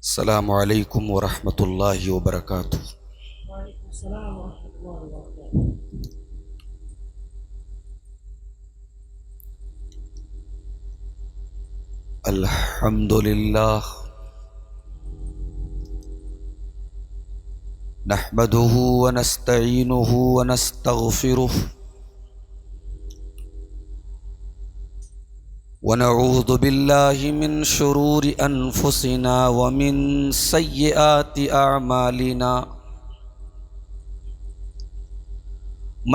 السلام علیکم ورحمۃ اللہ وبرکاتہ۔ وعلیکم السلام ورحمۃ اللہ وبرکاتہ۔ الحمد للہ نحمده ونستعینه ونستغفره ونعوذ باللہ من شرور انفسنا ومن سیئات اعمالنا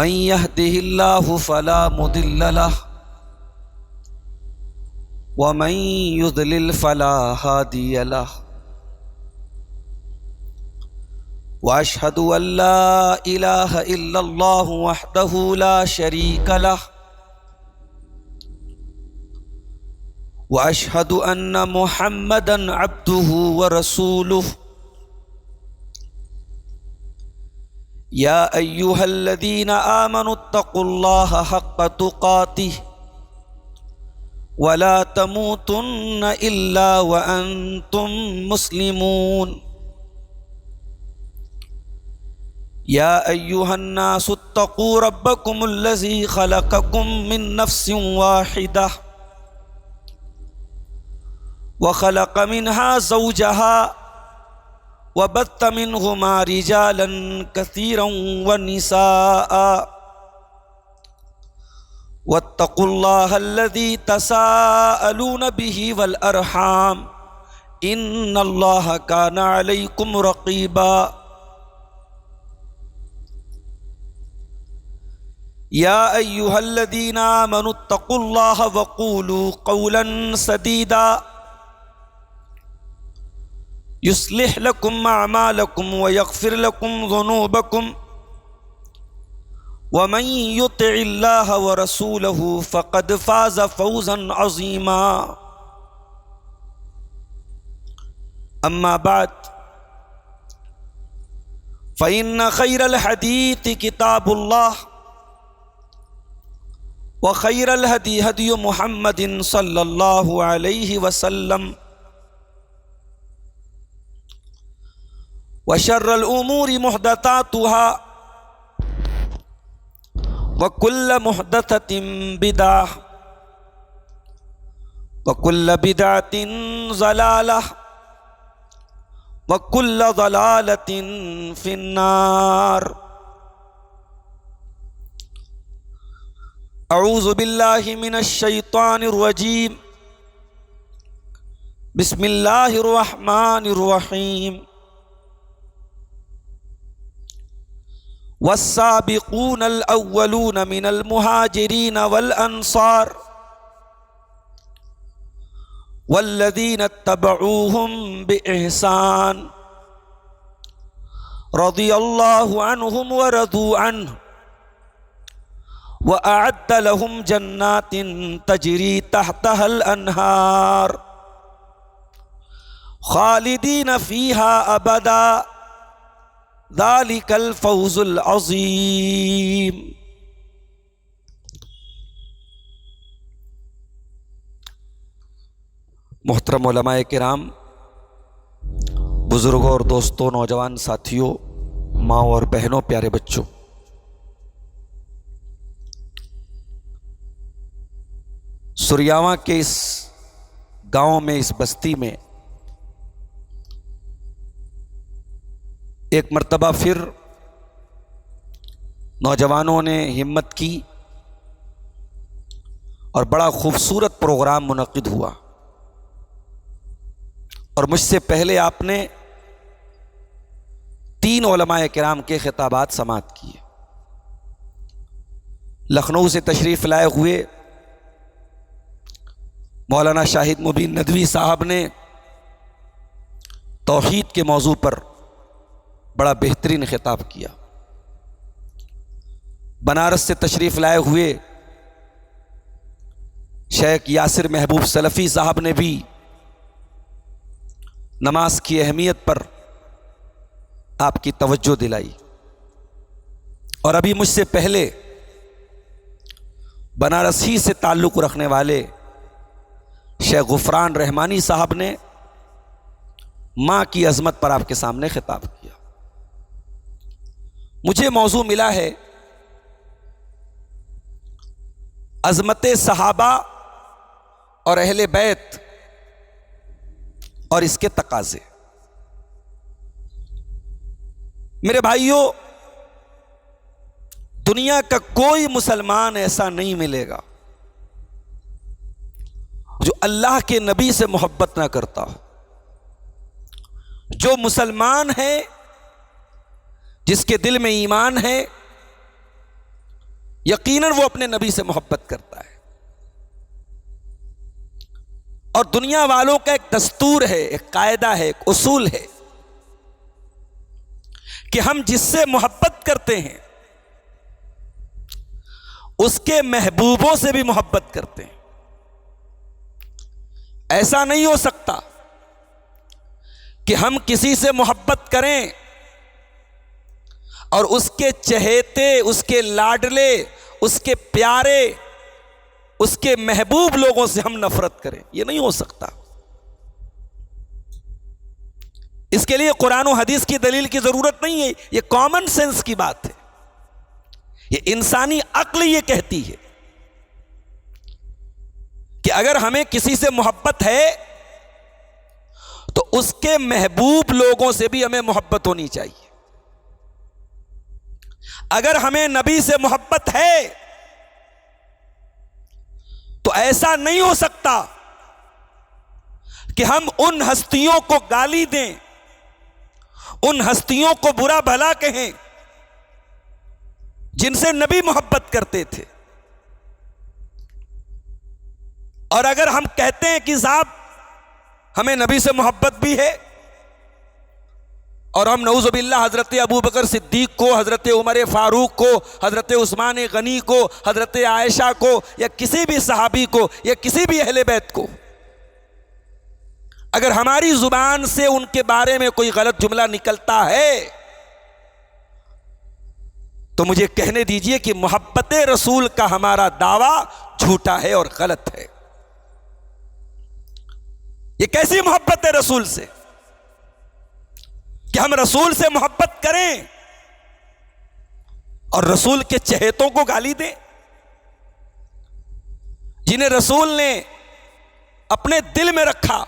من يهده الله فلا مضل له ومن يضلل فلا هادي له واشهد ان لا اله الا الله وحده لا شريك له واشهد ان محمدا عبده ورسوله يا ايها الذين آمنوا اتقوا الله حق تقاته ولا تموتن الا وانتم مسلمون يا ايها الناس اتقوا ربكم الذي خلقكم من نفس واحدة وخلق منها زوجها وبث منهما رجالا كثيرا ونساء واتقوا الله الذي تساءلون به والأرحام إن الله كان عليكم رقيبا يا أيها الذين آمنوا اتقوا الله وقولوا قولا سديدا يصلح لكم أعمالكم ويغفر لكم ذنوبكم ومن يطع الله ورسوله فقد فاز فوزا عظيما أما بعد فإن خير الحديث كتاب الله وخير الهدي هدي محمد صلى الله عليه وسلم وشر الأمور محدثاتها وكل محدثة بدعة وكل بدعة ضلالة وكل ضلالة في النار۔ اعوذ باللہ من الشیطان الرجیم، بسم اللہ الرحمن الرحیم۔ والسابقون الاولون من المہاجرین والانصار والذین اتبعوهم بإحسان رضی اللہ عنہم ورضوا عنہ وأعد لهم جنات تجري تحتها الأنهار خالدين فيها أبدا ذلك الفوز العظيم۔ محترم علماء کرام، بزرگوں اور دوستوں، نوجوان ساتھیوں، ماں اور بہنوں، پیارے بچوں، سریاواں کے اس گاؤں میں، اس بستی میں ایک مرتبہ پھر نوجوانوں نے ہمت کی اور بڑا خوبصورت پروگرام منعقد ہوا، اور مجھ سے پہلے آپ نے 3 علماء کرام کے خطابات سماعت کیے۔ لکھنؤ سے تشریف لائے ہوئے مولانا شاہد مبین ندوی صاحب نے توحید کے موضوع پر بڑا بہترین خطاب کیا۔ بنارس سے تشریف لائے ہوئے شیخ یاسر محبوب سلفی صاحب نے بھی نماز کی اہمیت پر آپ کی توجہ دلائی، اور ابھی مجھ سے پہلے بنارس ہی سے تعلق رکھنے والے شیخ غفران رحمانی صاحب نے ماں کی عظمت پر آپ کے سامنے خطاب کیا۔ مجھے موضوع ملا ہے عظمت صحابہ اور اہل بیت اور اس کے تقاضے۔ میرے بھائیوں، دنیا کا کوئی مسلمان ایسا نہیں ملے گا جو اللہ کے نبی سے محبت نہ کرتا ہو۔ جو مسلمان ہے، جس کے دل میں ایمان ہے، یقیناً وہ اپنے نبی سے محبت کرتا ہے۔ اور دنیا والوں کا ایک دستور ہے، ایک قاعدہ ہے، ایک اصول ہے کہ ہم جس سے محبت کرتے ہیں اس کے محبوبوں سے بھی محبت کرتے ہیں۔ ایسا نہیں ہو سکتا کہ ہم کسی سے محبت کریں اور اس کے چہیتے، اس کے لاڈلے، اس کے پیارے، اس کے محبوب لوگوں سے ہم نفرت کریں۔ یہ نہیں ہو سکتا۔ اس کے لیے قرآن و حدیث کی دلیل کی ضرورت نہیں ہے، یہ کامن سینس کی بات ہے، یہ انسانی عقل یہ کہتی ہے کہ اگر ہمیں کسی سے محبت ہے تو اس کے محبوب لوگوں سے بھی ہمیں محبت ہونی چاہیے۔ اگر ہمیں نبی سے محبت ہے تو ایسا نہیں ہو سکتا کہ ہم ان ہستیوں کو گالی دیں، ان ہستیوں کو برا بھلا کہیں جن سے نبی محبت کرتے تھے۔ اور اگر ہم کہتے ہیں کہ صاحب ہمیں نبی سے محبت بھی ہے اور ہم نعوذ باللہ حضرت ابو بکر صدیق کو، حضرت عمر فاروق کو، حضرت عثمان غنی کو، حضرت عائشہ کو، یا کسی بھی صحابی کو، یا کسی بھی اہل بیت کو، اگر ہماری زبان سے ان کے بارے میں کوئی غلط جملہ نکلتا ہے تو مجھے کہنے دیجئے کہ محبت رسول کا ہمارا دعویٰ جھوٹا ہے اور غلط ہے۔ یہ کیسی محبت ہے رسول سے کہ ہم رسول سے محبت کریں اور رسول کے چہیتوں کو گالی دیں، جنہیں رسول نے اپنے دل میں رکھا،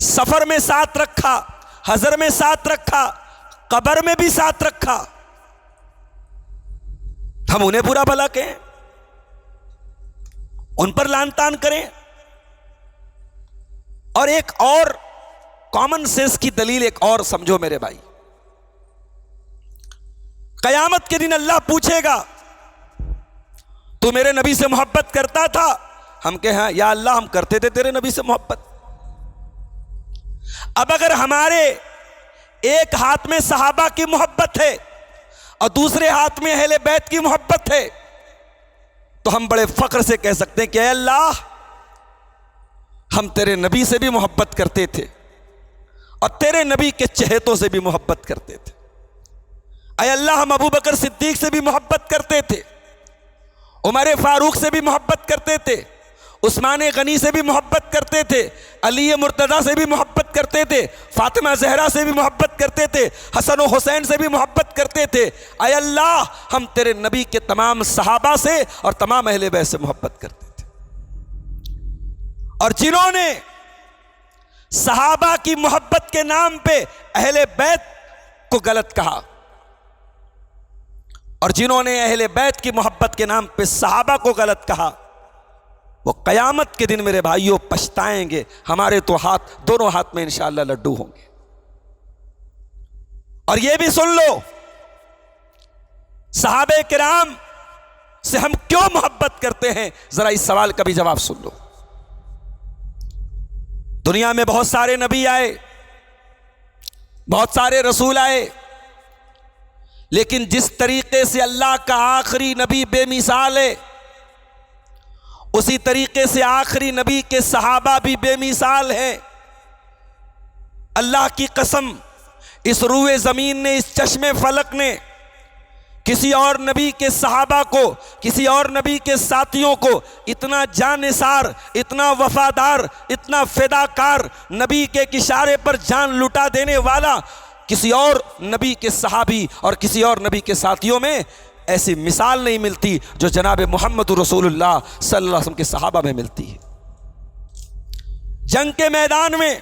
سفر میں ساتھ رکھا، حضر میں ساتھ رکھا، قبر میں بھی ساتھ رکھا، ہم انہیں برا بھلا کہیں، ان پر لعن طعن کریں؟ اور ایک اور کامن سینس کی دلیل ایک اور سمجھو میرے بھائی، قیامت کے دن اللہ پوچھے گا تو میرے نبی سے محبت کرتا تھا؟ ہم کہیں ہاں یا اللہ ہم کرتے تھے تیرے نبی سے محبت۔ اب اگر ہمارے ایک ہاتھ میں صحابہ کی محبت ہے اور دوسرے ہاتھ میں اہل بیت کی محبت ہے تو ہم بڑے فخر سے کہہ سکتے ہیں کہ اے اللہ ہم تیرے نبی سے بھی محبت کرتے تھے اور تیرے نبی کے چہیتوں سے بھی محبت کرتے تھے۔ اے اللہ ہم ابو بکر صدیق سے بھی محبت کرتے تھے، عمر فاروق سے بھی محبت کرتے تھے، عثمان غنی سے بھی محبت کرتے تھے، علی مرتضیٰ سے بھی محبت کرتے تھے، فاطمہ زہرا سے بھی محبت کرتے تھے، حسن و حسین سے بھی محبت کرتے تھے۔ اے اللہ ہم تیرے نبی کے تمام صحابہ سے اور تمام اہل بیت سے محبت کرتے تھے۔ اور جنہوں نے صحابہ کی محبت کے نام پہ اہل بیت کو غلط کہا اور جنہوں نے اہل بیت کی محبت کے نام پہ صحابہ کو غلط کہا، وہ قیامت کے دن میرے بھائیوں پچھتائیں گے۔ ہمارے تو دونوں ہاتھ میں انشاءاللہ لڈو ہوں گے۔ اور یہ بھی سن لو، صحابہ کرام سے ہم کیوں محبت کرتے ہیں، ذرا اس سوال کا بھی جواب سن لو۔ دنیا میں بہت سارے نبی آئے، بہت سارے رسول آئے، لیکن جس طریقے سے اللہ کا آخری نبی بے مثال ہے، اسی طریقے سے آخری نبی کے صحابہ بھی بے مثال ہیں۔ اللہ کی قسم، اس روئے زمین نے، اس چشمے فلک نے کسی اور نبی کے صحابہ کو، کسی اور نبی کے ساتھیوں کو اتنا جانثار، اتنا وفادار، اتنا فداکار، نبی کے ایک اشارے پر جان لٹا دینے والا کسی اور نبی کے صحابی اور کسی اور نبی کے ساتھیوں میں ایسی مثال نہیں ملتی جو جناب محمد رسول اللہ صلی اللہ علیہ وسلم کے صحابہ میں ملتی ہے۔ جنگ کے میدان میں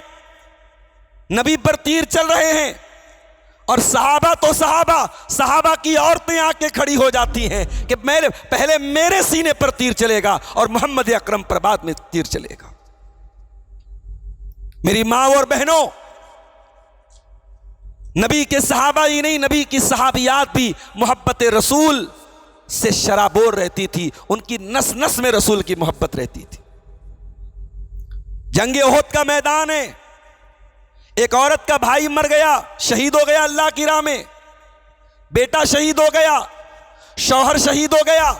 نبی پر تیر چل رہے ہیں اور صحابہ تو صحابہ کی عورتیں آ کے کھڑی ہو جاتی ہیں کہ پہلے میرے سینے پر تیر چلے گا اور محمد اکرم پر بعد میں تیر چلے گا۔ میری ماں اور بہنوں، نبی کے صحابہ ہی نہیں، نبی کی صحابیات بھی محبت رسول سے شرابور رہتی تھی، ان کی نس نس میں رسول کی محبت رہتی تھی۔ جنگ احد کا میدان ہے، ایک عورت کا بھائی مر گیا، شہید ہو گیا اللہ کی راہ میں، بیٹا شہید ہو گیا، شوہر شہید ہو گیا۔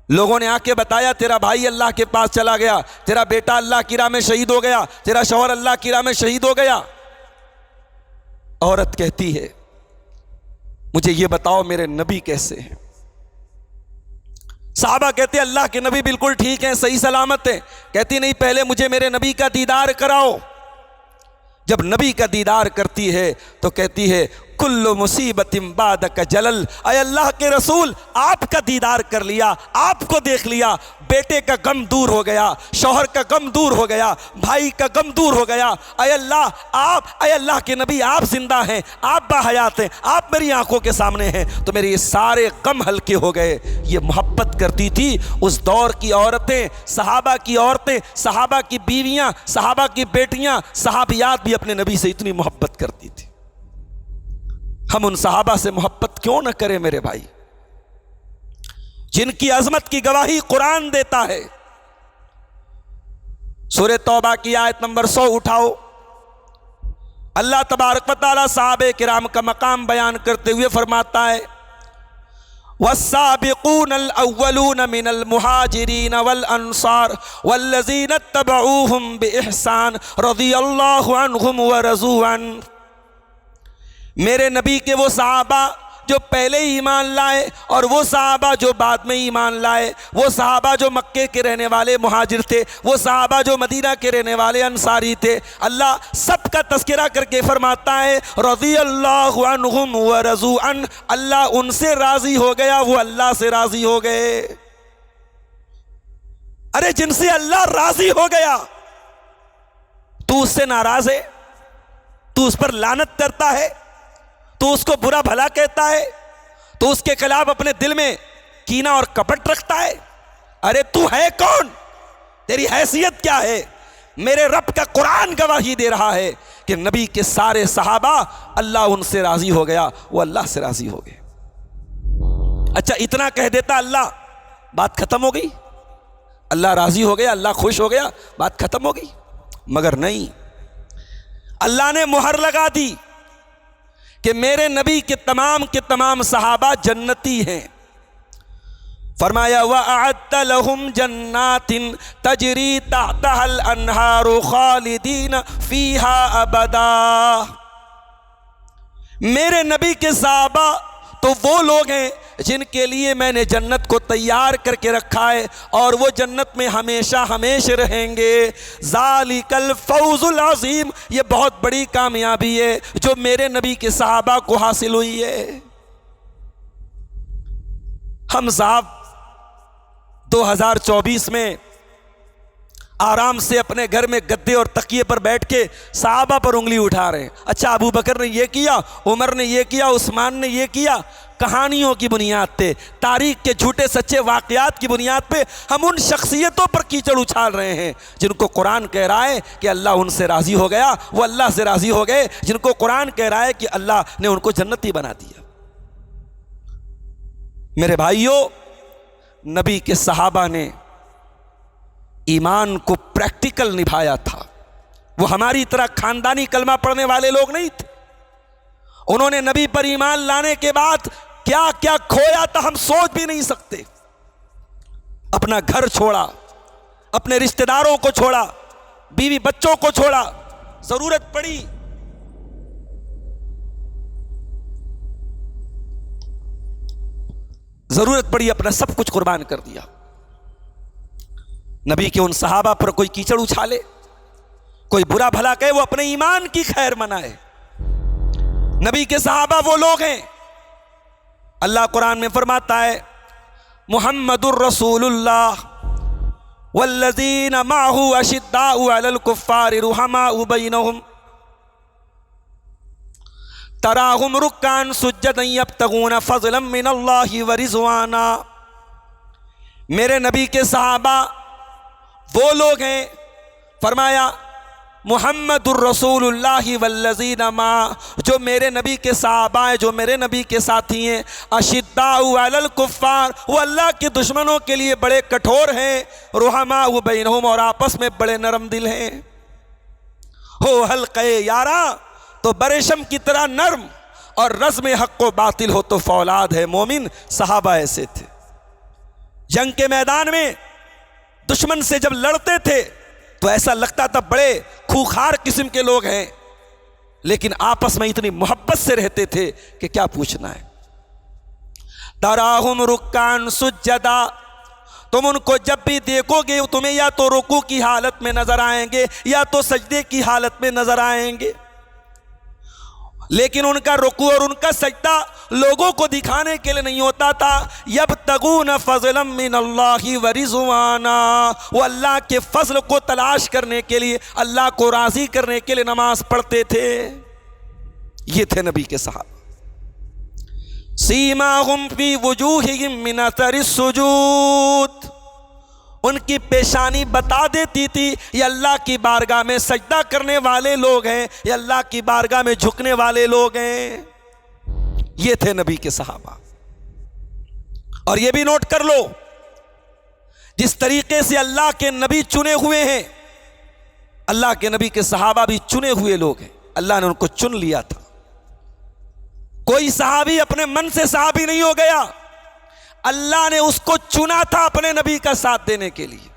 لوگوں نے آ کے بتایا تیرا بھائی اللہ کے پاس چلا گیا، تیرا بیٹا اللہ کی راہ میں شہید ہو گیا، تیرا شوہر اللہ کی راہ میں شہید ہو گیا۔ عورت کہتی ہے مجھے یہ بتاؤ میرے نبی کیسے ہیں؟ صحابہ کہتے ہیں اللہ کے نبی بالکل ٹھیک ہیں، صحیح سلامت ہیں۔ کہتی نہیں، پہلے مجھے میرے نبی کا دیدار کراؤ۔ جب نبی کا دیدار کرتی ہے تو کہتی ہے کل مصیبت بعدک جلل، اے اللہ کے رسول آپ کا دیدار کر لیا، آپ کو دیکھ لیا، بیٹے کا غم دور ہو گیا، شوہر کا غم دور ہو گیا، بھائی کا غم دور ہو گیا۔ اے اللہ کے نبی آپ زندہ ہیں، آپ باحیات ہیں، آپ میری آنکھوں کے سامنے ہیں، تو میرے یہ سارے غم ہلکے ہو گئے۔ یہ محبت کرتی تھی اس دور کی عورتیں، صحابہ کی عورتیں، صحابہ کی بیویاں، صحابہ کی بیٹیاں، صحابیات بھی اپنے نبی سے اتنی محبت کرتی تھی۔ ہم ان صحابہ سے محبت کیوں نہ کریں میرے بھائی، جن کی عظمت کی گواہی قرآن دیتا ہے۔ سورہ توبہ کی آیت نمبر 100 اٹھاؤ۔ اللہ تبارک و تعالیٰ صحابہ کرام کا مقام بیان کرتے ہوئے فرماتا ہے والسابقون الاولون من المہاجرین والانصار والذین اتبعوہم باحسان رضی اللہ عنہم ورضوا عنہ۔ میرے نبی کے وہ صحابہ جو پہلے ایمان لائے اور وہ صحابہ جو بعد میں ایمان لائے، وہ صحابہ جو مکے کے رہنے والے مہاجر تھے، وہ صحابہ جو مدینہ کے رہنے والے انصاری تھے، اللہ سب کا تذکرہ کر کے فرماتا ہے رضی اللہ عنہم ورضوا عنہ، اللہ ان سے راضی ہو گیا، وہ اللہ سے راضی ہو گئے۔ ارے جن سے اللہ راضی ہو گیا تو اس سے ناراض ہے، تو اس پر لعنت کرتا ہے، تو اس کو برا بھلا کہتا ہے، تو اس کے خلاف اپنے دل میں کینہ اور کپٹ رکھتا ہے۔ ارے تو ہے کون؟ تیری حیثیت کیا ہے؟ میرے رب کا قرآن گواہی دے رہا ہے کہ نبی کے سارے صحابہ اللہ ان سے راضی ہو گیا، وہ اللہ سے راضی ہو گئے۔ اچھا اتنا کہہ دیتا اللہ، بات ختم ہو گئی، اللہ راضی ہو گیا، اللہ خوش ہو گیا، بات ختم ہو گئی؟ مگر نہیں، اللہ نے مہر لگا دی کہ میرے نبی کے تمام صحابہ جنتی ہیں۔ فرمایا وَأَعَدَّ لَهُمْ جَنَّاتٍ تَجْرِي تَحْتَهَا الْأَنْهَارُ خَالِدِينَ فِيهَا أَبَدًا۔ میرے نبی کے صحابہ تو وہ لوگ ہیں جن کے لیے میں نے جنت کو تیار کر کے رکھا ہے اور وہ جنت میں ہمیشہ ہمیشہ رہیں گے۔ ذالک الفوز العظیم، یہ بہت بڑی کامیابی ہے جو میرے نبی کے صحابہ کو حاصل ہوئی ہے۔ ہم صاحب 2024 میں آرام سے اپنے گھر میں گدے اور تکیے پر بیٹھ کے صحابہ پر انگلی اٹھا رہے ہیں، اچھا ابو بکر نے یہ کیا، عمر نے یہ کیا، عثمان نے یہ کیا۔ کہانیوں کی بنیاد پہ، تاریخ کے جھوٹے سچے واقعات کی بنیاد پہ ہم ان شخصیتوں پر کیچڑ اچھال رہے ہیں جن کو قرآن کہہ رہا ہے کہ اللہ ان سے راضی ہو گیا، وہ اللہ سے راضی ہو گئے، جن کو قرآن کہہ رہا ہے کہ اللہ نے ان کو جنتی بنا دیا۔ میرے بھائیوں، نبی کے صحابہ نے ایمان کو پریکٹیکل نبھایا تھا، وہ ہماری طرح خاندانی کلمہ پڑھنے والے لوگ نہیں تھے۔ انہوں نے نبی پر ایمان لانے کے بعد کیا کیا کھویا تھا ہم سوچ بھی نہیں سکتے۔ اپنا گھر چھوڑا، اپنے رشتہ داروں کو چھوڑا، بیوی بچوں کو چھوڑا، ضرورت پڑی ضرورت پڑی اپنا سب کچھ قربان کر دیا. نبی کے ان صحابہ پر کوئی کیچڑ اچھالے، کوئی برا بھلا کہے، وہ اپنے ایمان کی خیر منائے. نبی کے صحابہ وہ لوگ ہیں، اللہ قرآن میں فرماتا ہے محمد الرسول اللہ والذین معہ اشداء علی الکفار رحماء بینہم تراہم رکعا سجدا یبتغون فضلا من اللہ ورضوانا. میرے نبی کے صحابہ وہ لوگ ہیں، فرمایا محمد الرسول اللہ والذین معہ، جو میرے نبی کے صحابہ ہیں، جو میرے نبی کے ساتھی ہیں. اشداء علی الکفار، وہ اللہ کے دشمنوں کے لیے بڑے کٹھور ہیں. رحماء بینہم، اور آپس میں بڑے نرم دل ہیں. ہو حلقے یاراں تو بریشم کی طرح نرم، اور رزم حق و باطل ہو تو فولاد ہے مومن. صحابہ ایسے تھے. جنگ کے میدان میں دشمن سے جب لڑتے تھے تو ایسا لگتا تھا بڑے خوخار قسم کے لوگ ہیں، لیکن آپس میں اتنی محبت سے رہتے تھے کہ کیا پوچھنا ہے. تراہم رکعا سجدا، تم ان کو جب بھی دیکھو گے تمہیں یا تو رکوع کی حالت میں نظر آئیں گے یا تو سجدے کی حالت میں نظر آئیں گے. لیکن ان کا رکوع اور ان کا سجدہ لوگوں کو دکھانے کے لیے نہیں ہوتا تھا. یبتغون فضلا من اللہ ورضوانا، وہ اللہ کے فضل کو تلاش کرنے کے لیے، اللہ کو راضی کرنے کے لیے نماز پڑھتے تھے. یہ تھے نبی کے صحابہ. سیماہم فی وجوہہم من اثر السجود، ان کی پیشانی بتا دیتی تھی یہ اللہ کی بارگاہ میں سجدہ کرنے والے لوگ ہیں، یہ اللہ کی بارگاہ میں جھکنے والے لوگ ہیں. یہ تھے نبی کے صحابہ. اور یہ بھی نوٹ کر لو، جس طریقے سے اللہ کے نبی چنے ہوئے ہیں، اللہ کے نبی کے صحابہ بھی چنے ہوئے لوگ ہیں. اللہ نے ان کو چن لیا تھا. کوئی صحابی اپنے من سے صحابی نہیں ہو گیا، اللہ نے اس کو چنا تھا اپنے نبی کا ساتھ دینے کے لیے.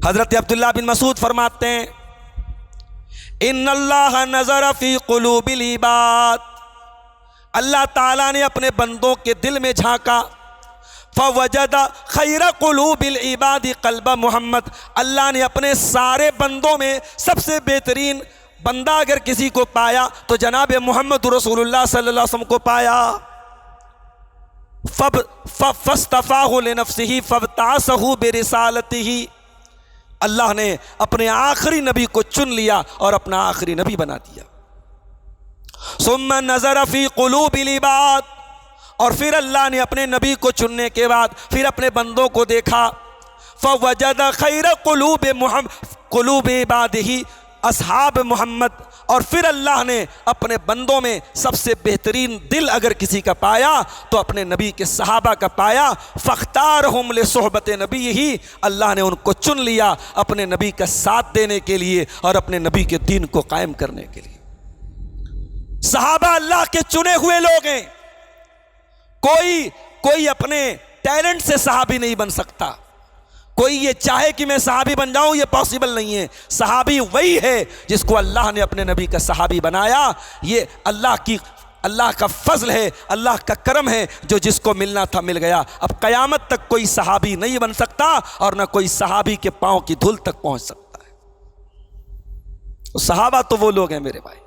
حضرت عبداللہ بن مسعود فرماتے ہیں ان اللہ نظر فی قلوب العباد، اللہ تعالیٰ نے اپنے بندوں کے دل میں جھانکا. فوجد خیر قلوب العباد قلب محمد، اللہ نے اپنے سارے بندوں میں سب سے بہترین بندہ اگر کسی کو پایا تو جناب محمد رسول اللہ صلی اللہ علیہ وسلم کو پایا. فاصطفاہ لنفسہ فابتعثہ برسالتہ، اللہ نے اپنے آخری نبی کو چن لیا اور اپنا آخری نبی بنا دیا. ثم نظر فی قلوب العباد، اور پھر اللہ نے اپنے نبی کو چننے کے بعد پھر اپنے بندوں کو دیکھا. فوجد خیر قلوب عبادہ اصحاب محمد، اور پھر اللہ نے اپنے بندوں میں سب سے بہترین دل اگر کسی کا پایا تو اپنے نبی کے صحابہ کا پایا. فاختارہم لصحبت نبیہ، اللہ نے ان کو چن لیا اپنے نبی کا ساتھ دینے کے لیے اور اپنے نبی کے دین کو قائم کرنے کے لیے. صحابہ اللہ کے چنے ہوئے لوگ ہیں. کوئی اپنے ٹیلنٹ سے صحابی نہیں بن سکتا. کوئی یہ چاہے کہ میں صحابی بن جاؤں، یہ پاسبل نہیں ہے. صحابی وہی ہے جس کو اللہ نے اپنے نبی کا صحابی بنایا. یہ اللہ کا فضل ہے، اللہ کا کرم ہے، جو جس کو ملنا تھا مل گیا. اب قیامت تک کوئی صحابی نہیں بن سکتا اور نہ کوئی صحابی کے پاؤں کی دھول تک پہنچ سکتا ہے. صحابہ تو وہ لوگ ہیں میرے بھائی.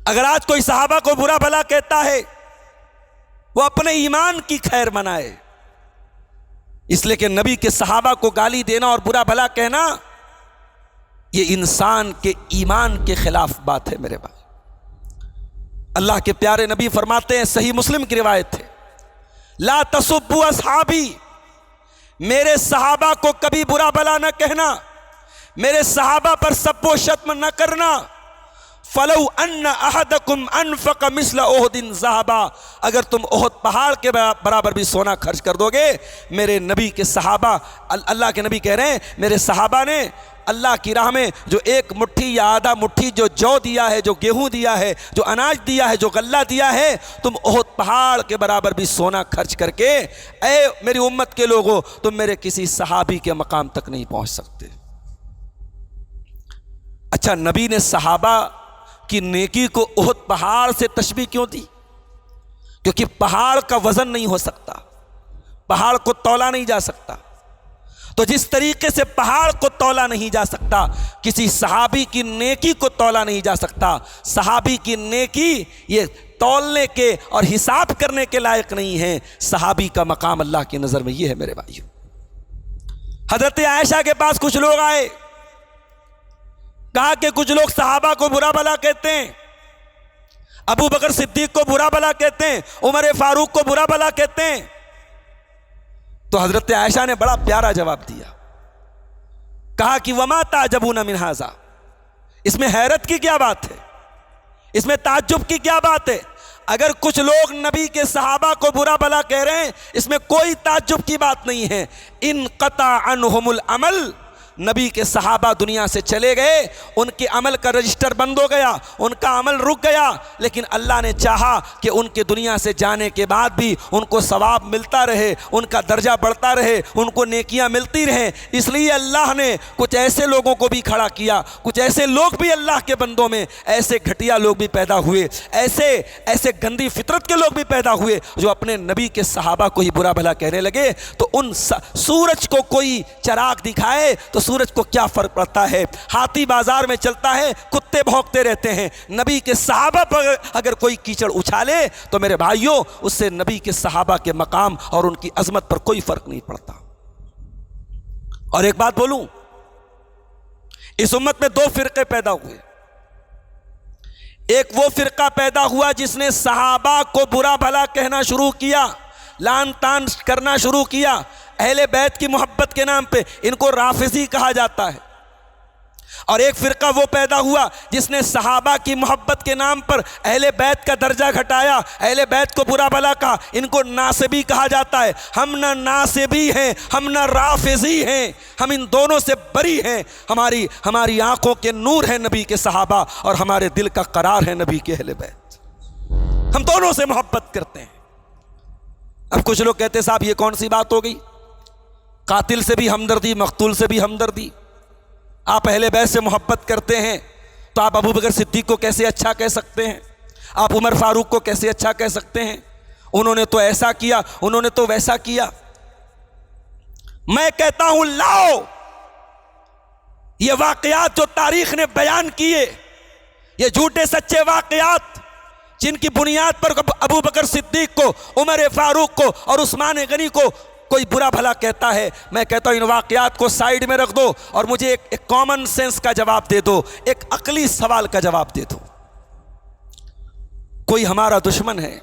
اگر آج کوئی صحابہ کو برا بھلا کہتا ہے وہ اپنے ایمان کی خیر منائے، اس لیے کہ نبی کے صحابہ کو گالی دینا اور برا بھلا کہنا یہ انسان کے ایمان کے خلاف بات ہے میرے بھائی. اللہ کے پیارے نبی فرماتے ہیں، صحیح مسلم کی روایت ہے، لا تسبوا اصحابی، میرے صحابہ کو کبھی برا بھلا نہ کہنا، میرے صحابہ پر سب و شتم نہ کرنا. فلو ان احدکم انفق مثل احد ذہبا، اگر تم احد پہاڑ کے برابر بھی سونا خرچ کر دو گے. میرے نبی کے صحابہ، اللہ کے نبی کہہ رہے ہیں میرے صحابہ نے اللہ کی راہ میں جو ایک مٹھی یا آدھا مٹھی جو جو دیا ہے، جو گیہوں دیا ہے، جو اناج دیا ہے، جو غلہ دیا ہے، تم احد پہاڑ کے برابر بھی سونا خرچ کر کے اے میری امت کے لوگوں تم میرے کسی صحابی کے مقام تک نہیں پہنچ سکتے. اچھا، نبی نے صحابہ کی نیکی کو احد پہاڑ سے تشبیہ کیوں دی؟ کیونکہ پہاڑ کا وزن نہیں ہو سکتا، پہاڑ کو تولا نہیں جا سکتا۔ تو جس طریقے سے پہاڑ کو تولا نہیں جا سکتا، کسی صحابی کی نیکی کو تولا نہیں جا سکتا۔ صحابی کی نیکی یہ تولنے کے اور حساب کرنے کے لائق نہیں ہے۔ صحابی کا مقام اللہ کی نظر میں یہ ہے میرے بھائیو۔ حضرت عائشہ کے پاس کچھ لوگ آئے، کہا کہ کچھ لوگ صحابہ کو برا بھلا کہتے ہیں، ابو بکر صدیق کو برا بھلا کہتے ہیں، عمر فاروق کو برا بھلا کہتے ہیں۔ تو حضرت عائشہ نے بڑا پیارا جواب دیا، کہا کہ وما تعجبون من ھذا، اس میں حیرت کی کیا بات ہے، اس میں تعجب کی کیا بات ہے؟ اگر کچھ لوگ نبی کے صحابہ کو برا بھلا کہہ رہے ہیں، اس میں کوئی تعجب کی بات نہیں ہے۔ انقطع عنہم العمل، نبی کے صحابہ دنیا سے چلے گئے، ان کے عمل کا رجسٹر بند ہو گیا، ان کا عمل رک گیا، لیکن اللہ نے چاہا کہ ان کے دنیا سے جانے کے بعد بھی ان کو ثواب ملتا رہے، ان کا درجہ بڑھتا رہے، ان کو نیکیاں ملتی رہیں۔ اس لیے اللہ نے کچھ ایسے لوگوں کو بھی کھڑا کیا، کچھ ایسے لوگ بھی اللہ کے بندوں میں، ایسے گھٹیا لوگ بھی پیدا ہوئے، ایسے گندی فطرت کے لوگ بھی پیدا ہوئے جو اپنے نبی کے صحابہ کو ہی برا بھلا کہنے لگے۔ تو ان سورج کو کوئی چراغ دکھائے تو سورج کو کیا فرق پڑتا ہے؟ ہاتھی بازار میں چلتا ہے، کتے بھونکتے رہتے ہیں۔ نبی کے صحابہ پر اگر کوئی کیچڑ اچھالے تو میرے بھائیوں، اس سے نبی کے صحابہ کے مقام اور ان کی عظمت پر کوئی فرق نہیں پڑتا۔ اور ایک بات بولوں، اس امت میں دو فرقے پیدا ہوئے۔ ایک وہ فرقہ پیدا ہوا جس نے صحابہ کو برا بھلا کہنا شروع کیا، لعن طعن کرنا شروع کیا اہل بیت کی محبت کے نام پہ، ان کو رافضی کہا جاتا ہے۔ اور ایک فرقہ وہ پیدا ہوا جس نے صحابہ کی محبت کے نام پر اہل بیت کا درجہ گھٹایا، اہل بیت کو برا بھلا کہا، ان کو ناصبی کہا جاتا ہے۔ ہم نہ ناصبی ہیں، ہم نہ رافضی ہیں، ہم ان دونوں سے بری ہیں۔ ہماری آنکھوں کے نور ہیں نبی کے صحابہ، اور ہمارے دل کا قرار ہے نبی کے اہل بیت۔ ہم دونوں سے محبت کرتے ہیں۔ اب کچھ لوگ کہتے ہیں صاحب یہ کون سی بات ہو گئی، قاتل سے بھی ہمدردی، مقتول سے بھی ہمدردی۔ آپ اہل بیت سے محبت کرتے ہیں تو آپ ابو بکر صدیق کو کیسے اچھا کہہ سکتے ہیں؟ آپ عمر فاروق کو کیسے اچھا کہہ سکتے ہیں؟ انہوں نے تو ایسا کیا، انہوں نے تو ویسا کیا۔ میں کہتا ہوں لاؤ یہ واقعات جو تاریخ نے بیان کیے، یہ جھوٹے سچے واقعات جن کی بنیاد پر ابو بکر صدیق کو، عمر فاروق کو اور عثمان غنی کو کوئی برا بھلا کہتا ہے، میں کہتا ہوں ان واقعات کو سائیڈ میں رکھ دو اور مجھے ایک کامن سینس کا جواب دے دو، ایک عقلی سوال کا جواب دے دو۔ کوئی ہمارا دشمن ہے،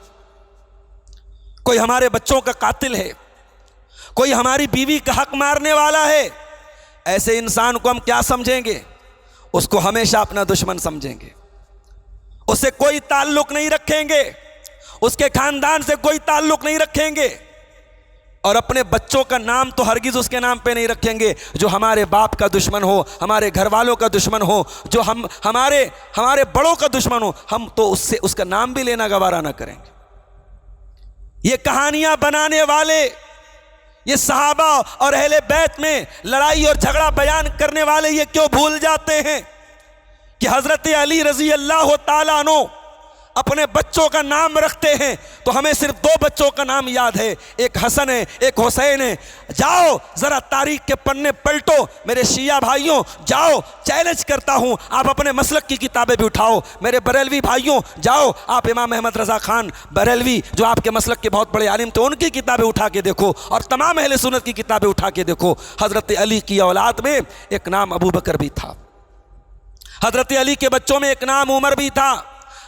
کوئی ہمارے بچوں کا قاتل ہے، کوئی ہماری بیوی کا حق مارنے والا ہے، ایسے انسان کو ہم کیا سمجھیں گے؟ اس کو ہمیشہ اپنا دشمن سمجھیں گے، اس سے کوئی تعلق نہیں رکھیں گے، اس کے خاندان سے کوئی تعلق نہیں رکھیں گے، اور اپنے بچوں کا نام تو ہرگز اس کے نام پہ نہیں رکھیں گے جو ہمارے باپ کا دشمن ہو، ہمارے گھر والوں کا دشمن ہو، جو ہمارے بڑوں کا دشمن ہو، ہم تو اس کا نام بھی لینا گوارا نہ کریں گے۔ یہ کہانیاں بنانے والے، یہ صحابہ اور اہل بیت میں لڑائی اور جھگڑا بیان کرنے والے یہ کیوں بھول جاتے ہیں کہ حضرت علی رضی اللہ تعالیٰ عنہ اپنے بچوں کا نام رکھتے ہیں تو ہمیں صرف دو بچوں کا نام یاد ہے، ایک حسن ہے، ایک حسین ہے۔ جاؤ ذرا تاریخ کے پنے پلٹو میرے شیعہ بھائیوں، جاؤ چیلنج کرتا ہوں، آپ اپنے مسلک کی کتابیں بھی اٹھاؤ۔ میرے بریلوی بھائیوں جاؤ، آپ امام احمد رضا خان بریلوی جو آپ کے مسلک کے بہت بڑے عالم تھے، ان کی کتابیں اٹھا کے دیکھو، اور تمام اہل سنت کی کتابیں اٹھا کے دیکھو۔ حضرت علی کی اولاد میں ایک نام ابو بکر بھی تھا، حضرت علی کے بچوں میں ایک نام عمر بھی تھا،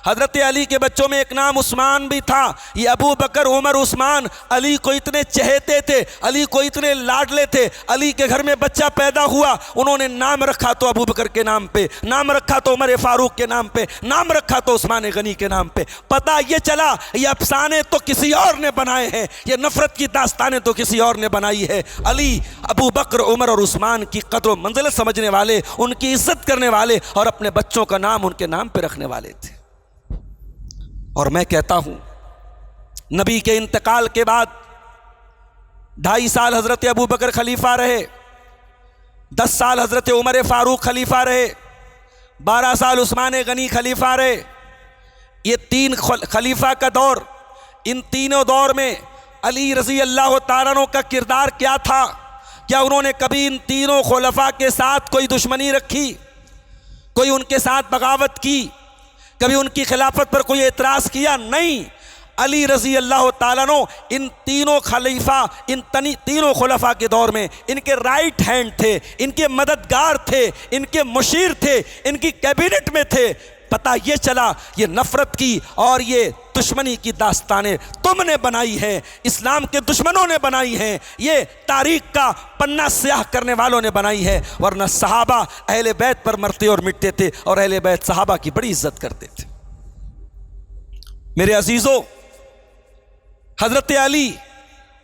حضرت علی کے بچوں میں ایک نام عثمان بھی تھا۔ یہ ابو بکر، عمر، عثمان علی کو اتنے چہتے تھے، علی کو اتنے لاڈلے تھے۔ علی کے گھر میں بچہ پیدا ہوا، انہوں نے نام رکھا تو ابو بکر کے نام پہ، نام رکھا تو عمر فاروق کے نام پہ، نام رکھا تو عثمان غنی کے نام پہ۔ پتہ یہ چلا یہ افسانے تو کسی اور نے بنائے ہیں، یہ نفرت کی داستانیں تو کسی اور نے بنائی ہے۔ علی، ابو بکر، عمر اور عثمان کی قدر و منزلت سمجھنے والے، ان کی عزت کرنے والے اور اپنے بچوں کا نام ان کے نام پہ رکھنے والے تھے۔ اور میں کہتا ہوں نبی کے انتقال کے بعد 2.5 سال حضرت ابو بکر خلیفہ رہے، 10 سال حضرت عمر فاروق خلیفہ رہے، 12 سال عثمان غنی خلیفہ رہے۔ یہ 3 خلیفہ کا دور ان تینوں دور میں علی رضی اللہ تعالیٰ عنہ کا کردار کیا تھا؟ کیا انہوں نے کبھی ان تینوں خلفاء کے ساتھ کوئی دشمنی رکھی، کوئی ان کے ساتھ بغاوت کی، کبھی ان کی خلافت پر کوئی اعتراض کیا؟ نہیں، علی رضی اللہ تعالیٰ عنہ ان تینوں خلیفہ، ان تینوں خلفاء کے دور میں ان کے رائٹ ہینڈ تھے، ان کے مددگار تھے، ان کے مشیر تھے، ان کی کیبنٹ میں تھے۔ پتہ یہ چلا یہ نفرت کی اور یہ دشمنی کی داستانیں تم نے بنائی ہیں، اسلام کے دشمنوں نے بنائی ہیں، یہ تاریخ کا پنہ سیاہ کرنے والوں نے بنائی ہے، ورنہ صحابہ اہل بیت پر مرتے اور مٹتے تھے، اور اہل بیت صحابہ کی بڑی عزت کرتے تھے۔ میرے عزیزو، حضرت علی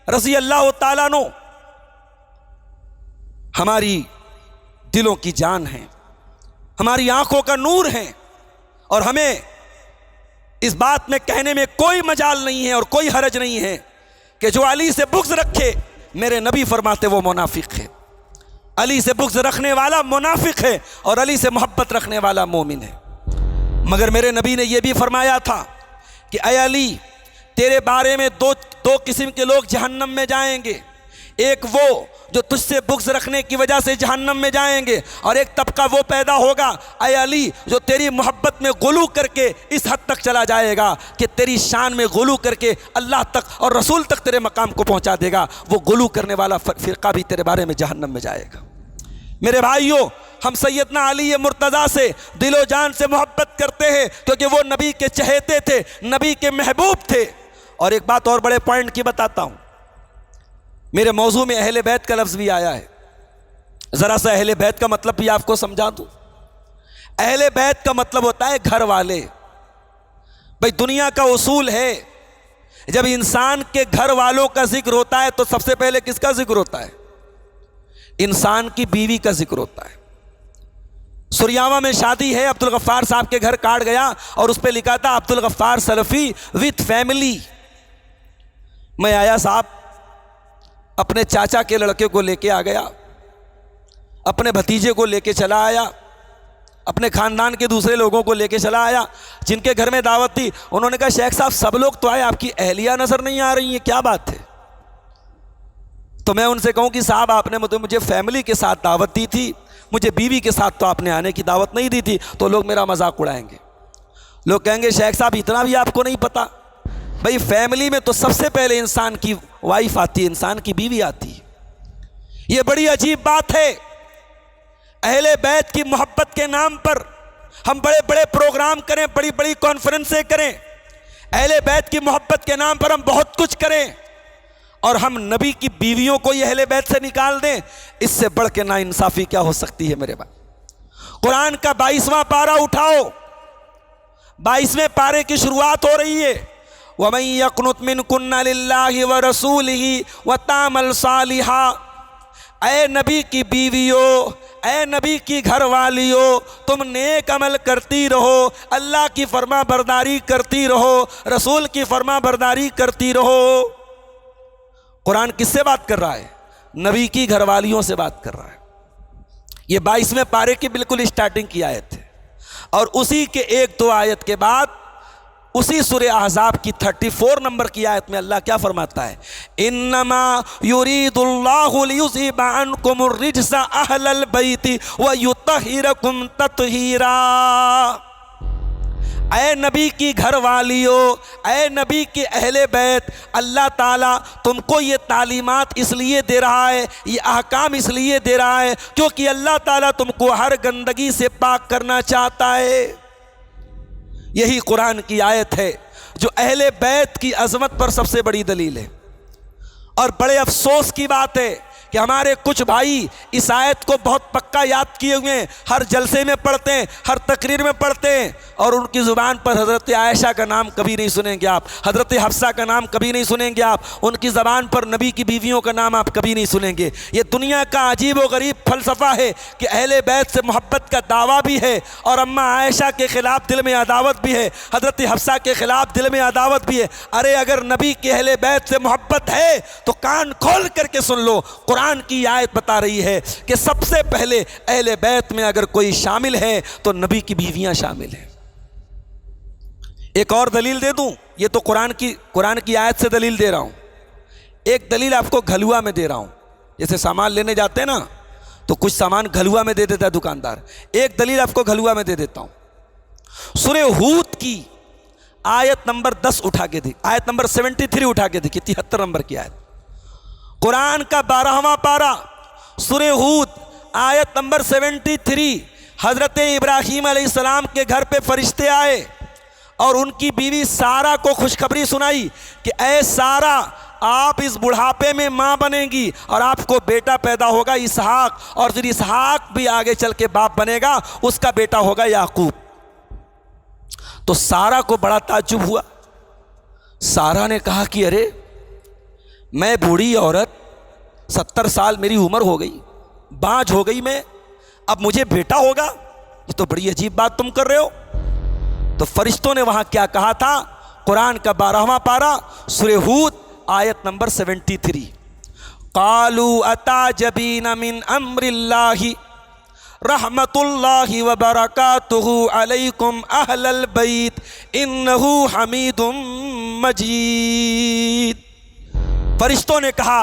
رضی اللہ تعالیٰ عنہ ہماری دلوں کی جان ہیں، ہماری آنکھوں کا نور ہیں، اور ہمیں اس بات میں کہنے میں کوئی مجال نہیں ہے اور کوئی حرج نہیں ہے کہ جو علی سے بغض رکھے، میرے نبی فرماتے وہ منافق ہے۔ علی سے بغض رکھنے والا منافق ہے اور علی سے محبت رکھنے والا مومن ہے۔ مگر میرے نبی نے یہ بھی فرمایا تھا کہ اے علی، تیرے بارے میں دو قسم کے لوگ جہنم میں جائیں گے، ایک وہ جو تجھ سے بغض رکھنے کی وجہ سے جہنم میں جائیں گے، اور ایک طبقہ وہ پیدا ہوگا اے علی جو تیری محبت میں غلو کر کے اس حد تک چلا جائے گا کہ تیری شان میں غلو کر کے اللہ تک اور رسول تک تیرے مقام کو پہنچا دے گا۔ وہ غلو کرنے والا فرقہ بھی تیرے بارے میں جہنم میں جائے گا۔ میرے بھائیوں، ہم سیدنا علی مرتضیٰ سے دل و جان سے محبت کرتے ہیں کیونکہ وہ نبی کے چہیتے تھے، نبی کے محبوب تھے۔ اور ایک بات اور بڑے پوائنٹ کی بتاتا ہوں، میرے موضوع میں اہل بیت کا لفظ بھی آیا ہے، ذرا سا اہل بیت کا مطلب بھی آپ کو سمجھا دوں۔ اہل بیت کا مطلب ہوتا ہے گھر والے۔ بھئی دنیا کا اصول ہے جب انسان کے گھر والوں کا ذکر ہوتا ہے تو سب سے پہلے کس کا ذکر ہوتا ہے؟ انسان کی بیوی کا ذکر ہوتا ہے۔ سریاوا میں شادی ہے، عبدالغفار صاحب کے گھر کارڈ گیا اور اس پہ لکھا تھا عبدالغفار سلفی وتھ فیملی۔ میں آیا صاحب، اپنے چاچا کے لڑکے کو لے کے آ گیا، اپنے بھتیجے کو لے کے چلا آیا، اپنے خاندان کے دوسرے لوگوں کو لے کے چلا آیا جن کے گھر میں دعوت تھی۔ انہوں نے کہا شیخ صاحب سب لوگ تو آئے، آپ کی اہلیہ نظر نہیں آ رہی ہیں، کیا بات ہے؟ تو میں ان سے کہوں کہ صاحب آپ نے مجھے فیملی کے ساتھ دعوت دی تھی، مجھے بیوی کے ساتھ تو آپ نے آنے کی دعوت نہیں دی تھی، تو لوگ میرا مذاق اڑائیں گے، لوگ کہیں گے شیخ صاحب اتنا بھی آپ کو نہیں پتا۔ بھئی فیملی میں تو سب سے پہلے انسان کی وائف آتی ہے، انسان کی بیوی آتی ہے۔ یہ بڑی عجیب بات ہے، اہل بیت کی محبت کے نام پر ہم بڑے بڑے پروگرام کریں، بڑی بڑی کانفرنسیں کریں، اہل بیت کی محبت کے نام پر ہم بہت کچھ کریں، اور ہم نبی کی بیویوں کو یہ اہل بیت سے نکال دیں۔ اس سے بڑھ کے ناانصافی کیا ہو سکتی ہے میرے بھائی؟ قرآن کا 22واں پارہ اٹھاؤ، 22ویں پارے کی شروعات ہو رہی ہے، وَمَن يَقْنُتْ مِنْكُنَّ لِلَّهِ وَرَسُولِهِ وَتَعْمَلْ صَالِحًا۔ اے نبی کی بیویوں، اے نبی کی گھر والیوں، تم نیک عمل کرتی رہو، اللہ کی فرما برداری کرتی رہو، رسول کی فرما برداری کرتی رہو۔ قرآن کس سے بات کر رہا ہے؟ نبی کی گھر والیوں سے بات کر رہا ہے۔ یہ 22ویں پارے کی بالکل اسٹارٹنگ کی آیت ہے، اور اسی کے ایک دو آیت کے بعد اسی سورہ احزاب کی 34 نمبر کی آیت میں اللہ کیا فرماتا ہے؟ انما یرید اللہ لیذھب عنکم الرجس اہل البیت ویطہرکم تطہیرا۔ اے نبی کی گھر والیوں، اے نبی کے اہل بیت، اللہ تعالیٰ تم کو یہ تعلیمات اس لیے دے رہا ہے، یہ احکام اس لیے دے رہا ہے کیونکہ اللہ تعالیٰ تم کو ہر گندگی سے پاک کرنا چاہتا ہے۔ یہی قرآن کی آیت ہے جو اہل بیت کی عظمت پر سب سے بڑی دلیل ہے۔ اور بڑے افسوس کی بات ہے کہ ہمارے کچھ بھائی اس آیت کو بہت پکا یاد کیے ہوئے ہیں، ہر جلسے میں پڑھتے ہیں، ہر تقریر میں پڑھتے ہیں، اور ان کی زبان پر حضرت عائشہ کا نام کبھی نہیں سنیں گے آپ، حضرت حفصہ کا نام کبھی نہیں سنیں گے آپ، ان کی زبان پر نبی کی بیویوں کا نام آپ کبھی نہیں سنیں گے۔ یہ دنیا کا عجیب و غریب فلسفہ ہے کہ اہل بیت سے محبت کا دعویٰ بھی ہے اور اماں عائشہ کے خلاف دل میں عداوت بھی ہے، حضرت حفصہ کے خلاف دل میں عداوت بھی ہے۔ ارے اگر نبی کے اہل بیت سے محبت ہے تو کان کھول کر کے سن لو، قرآن کی آیت بتا رہی ہے کہ سب سے پہلے اہل بیت میں اگر کوئی شامل ہے تو نبی کی بیویاں شامل ہیں۔ ایک اور دلیل دے دوں؟ یہ تو قرآن کی آیت سے دلیل دے رہا ہوں. ایک دلیل آپ کو گھلوا میں دے رہا ہوں. جیسے سامان لینے جاتے ہیں نا تو کچھ سامان گھلوا میں دے دیتا ہے دکاندار. ایک دلیل آپ کو گھلوا میں دے دیتا ہوں. سورہ ہود کی آیت نمبر 10 اٹھا کے دیکھ، آیت نمبر 73 اٹھا کے دیکھیے، 73 نمبر کی آیت. قرآن کا 12واں پارہ سورہ ہود آیت نمبر 73. حضرت ابراہیم علیہ السلام کے گھر پہ فرشتے آئے اور ان کی بیوی سارہ کو خوشخبری سنائی کہ اے سارہ، آپ اس بڑھاپے میں ماں بنیں گی اور آپ کو بیٹا پیدا ہوگا اسحاق، اور پھر اسحاق بھی آگے چل کے باپ بنے گا، اس کا بیٹا ہوگا یعقوب. تو سارہ کو بڑا تعجب ہوا. سارہ نے کہا کہ ارے میں بوڑھی عورت، 70 سال میری عمر ہو گئی، بانجھ ہو گئی میں، اب مجھے بیٹا ہوگا؟ یہ تو بڑی عجیب بات تم کر رہے ہو. تو فرشتوں نے وہاں کیا کہا تھا؟ قرآن کا 12واں پارہ سورہ ہود آیت نمبر 73. قالوا اتعجبین من امر اللہ رحمت اللہ وبرکاتہ علیکم اہل البیت انہ حمید مجید. فرشتوں نے کہا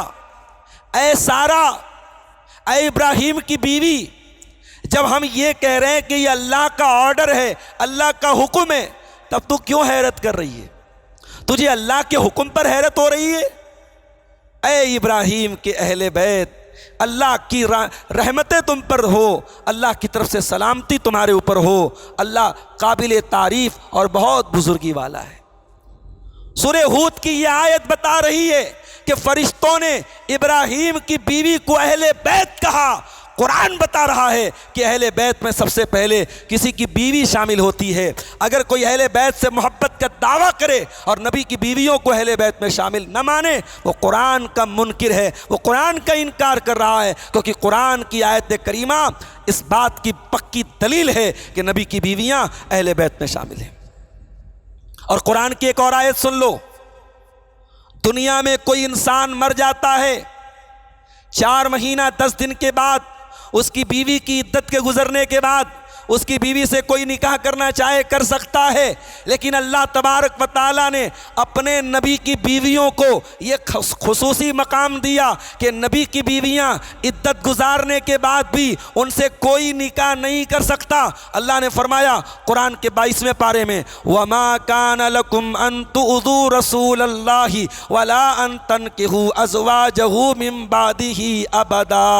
اے سارہ، اے ابراہیم کی بیوی، جب ہم یہ کہہ رہے ہیں کہ یہ اللہ کا آرڈر ہے، اللہ کا حکم ہے، تب تو کیوں حیرت کر رہی ہے؟ تجھے اللہ کے حکم پر حیرت ہو رہی ہے؟ اے ابراہیم کے اہل بیت، اللہ کی رحمتیں تم پر ہو، اللہ کی طرف سے سلامتی تمہارے اوپر ہو. اللہ قابل تعریف اور بہت بزرگی والا ہے. سورہ ہود کی یہ آیت بتا رہی ہے کہ فرشتوں نے ابراہیم کی بیوی کو اہل بیت کہا. قرآن بتا رہا ہے کہ اہل بیت میں سب سے پہلے کسی کی بیوی شامل ہوتی ہے. اگر کوئی اہل بیت سے محبت کا دعویٰ کرے اور نبی کی بیویوں کو اہل بیت میں شامل نہ مانے، وہ قرآن کا منکر ہے، وہ قرآن کا انکار کر رہا ہے. کیونکہ قرآن کی آیت کریمہ اس بات کی پکی دلیل ہے کہ نبی کی بیویاں اہل بیت میں شامل ہیں. اور قرآن کی ایک اور آیت سن لو. دنیا میں کوئی انسان مر جاتا ہے، 4 مہینہ 10 دن کے بعد، اس کی بیوی کی عدت کے گزرنے کے بعد اس کی بیوی سے کوئی نکاح کرنا چاہے کر سکتا ہے. لیکن اللہ تبارک و تعالیٰ نے اپنے نبی کی بیویوں کو یہ خصوصی مقام دیا کہ نبی کی بیویاں عدت گزارنے کے بعد بھی ان سے کوئی نکاح نہیں کر سکتا. اللہ نے فرمایا قرآن کے 22ویں پارے میں، وَمَا كَانَ لَكُمْ أَن تُؤْذُوا رَسُولَ اللَّهِ وَلَا أَن تَنكِحُوا أَزْوَاجَهُ مِن بَعْدِهِ أَبَدًا.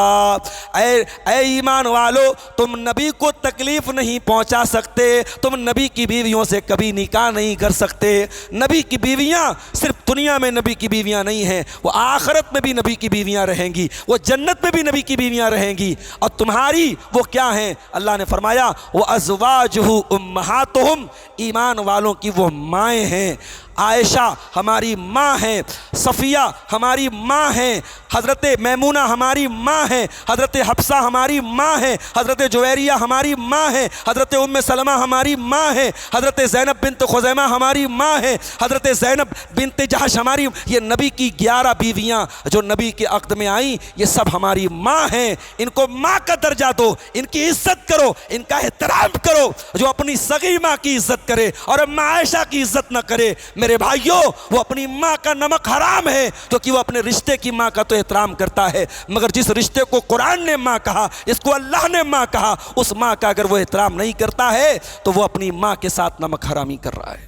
اے ایمان والو، تم نبی کو تکلیف نہیں پہنچا سکتے، تم نبی کی بیویوں سے کبھی نکاح نہیں کر سکتے. نبی کی بیویاں صرف دنیا میں نبی کی بیویاں نہیں ہیں، وہ آخرت میں بھی نبی کی بیویاں رہیں گی، وہ جنت میں بھی نبی کی بیویاں رہیں گی. اور تمہاری وہ کیا ہیں؟ اللہ نے فرمایا وَأَزْوَاجُهُ أُمَّهَاتُهُمْ، ایمان والوں کی وہ مائیں ہیں. عائشہ ہماری ماں ہیں، صفیہ ہماری ماں ہیں، حضرت میمونہ ہماری ماں ہیں، حضرت حفصہ ہماری ماں ہیں، حضرت جویریہ ہماری ماں ہیں، حضرت ام سلمہ ہماری ماں ہیں، حضرت زینب بنت خزیمہ ہماری ماں ہیں، حضرت زینب بنت جحش ہماری. یہ نبی کی 11 بیویاں جو نبی کے عقد میں آئیں، یہ سب ہماری ماں ہیں. ان کو ماں کا درجہ دو، ان کی عزت کرو، ان کا احترام کرو. جو اپنی صغیر ماں کی عزت کرے اور اما عائشہ کی عزت نہ کرے، میرے بھائیوں، وہ اپنی ماں کا نمک حرام ہے. کیونکہ وہ اپنے رشتے کی ماں کا تو احترام کرتا ہے، مگر جس رشتے کو قرآن نے ماں کہا، جس کو اللہ نے ماں کہا، اس ماں کا اگر وہ احترام نہیں کرتا ہے تو وہ اپنی ماں کے ساتھ نمک حرامی کر رہا ہے.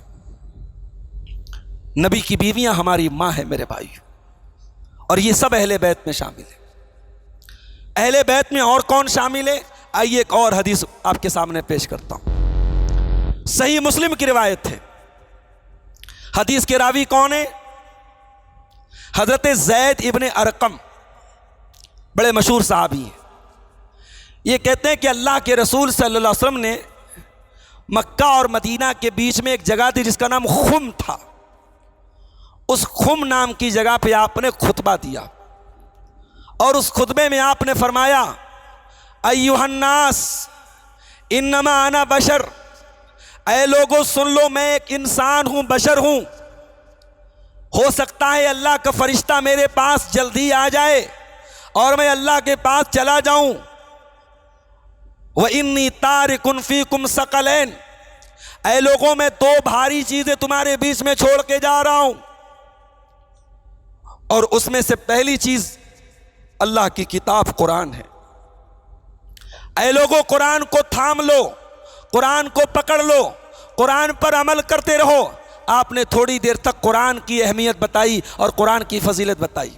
نبی کی بیویاں ہماری ماں ہے میرے بھائی، اور یہ سب اہل بیت میں شامل ہیں. اہل بیت میں اور کون شامل ہے؟ آئیے ایک اور حدیث آپ کے سامنے پیش کرتا ہوں. صحیح مسلم کی روایت ہے. حدیث کے راوی کون ہیں؟ حضرت زید ابن ارقم، بڑے مشہور صحابی ہیں. یہ کہتے ہیں کہ اللہ کے رسول صلی اللہ علیہ وسلم نے مکہ اور مدینہ کے بیچ میں ایک جگہ تھی جس کا نام خم تھا. اس خم نام کی جگہ پہ آپ نے خطبہ دیا، اور اس خطبے میں آپ نے فرمایا ایھا الناس انما انا بشر، اے لوگوں سن لو، میں ایک انسان ہوں، بشر ہوں. ہو سکتا ہے اللہ کا فرشتہ میرے پاس جلدی آ جائے اور میں اللہ کے پاس چلا جاؤں. وَإِنِّي تَارِكٌ فِيكُمْ ثَقَلَيْنِ، اے لوگوں میں دو بھاری چیزیں تمہارے بیچ میں چھوڑ کے جا رہا ہوں، اور اس میں سے پہلی چیز اللہ کی کتاب قرآن ہے۔ اے لوگوں قرآن کو تھام لو، قرآن کو پکڑ لو، قرآن پر عمل کرتے رہو۔ آپ نے تھوڑی دیر تک قرآن کی اہمیت بتائی اور قرآن کی فضیلت بتائی،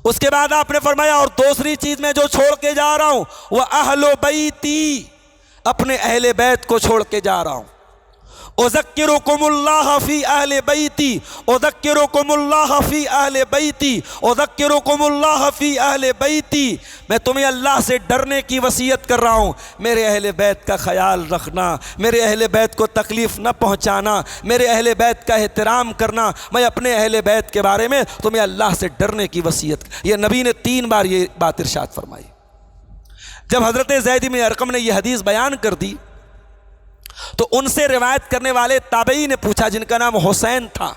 اس کے بعد آپ نے فرمایا اور دوسری چیز میں جو چھوڑ کے جا رہا ہوں وہ اہل بیتی، اپنے اہل بیت کو چھوڑ کے جا رہا ہوں۔ اذکرکم اللہ فی اہل بیتی، اذکرکم اللہ فی اہل بیتی، اذکرکم اللہ فی اہل بیتی، میں تمہیں اللہ سے ڈرنے کی وصیت کر رہا ہوں، میرے اہل بیت کا خیال رکھنا، میرے اہل بیت کو تکلیف نہ پہنچانا، میرے اہل بیت کا احترام کرنا، میں اپنے اہل بیت کے بارے میں تمہیں اللہ سے ڈرنے کی وصیت۔ یہ نبی نے 3 بار یہ بات ارشاد فرمائی۔ جب حضرت زید بن ارقم نے یہ حدیث بیان کر دی تو ان سے روایت کرنے والے تابعی نے پوچھا، جن کا نام حسین تھا،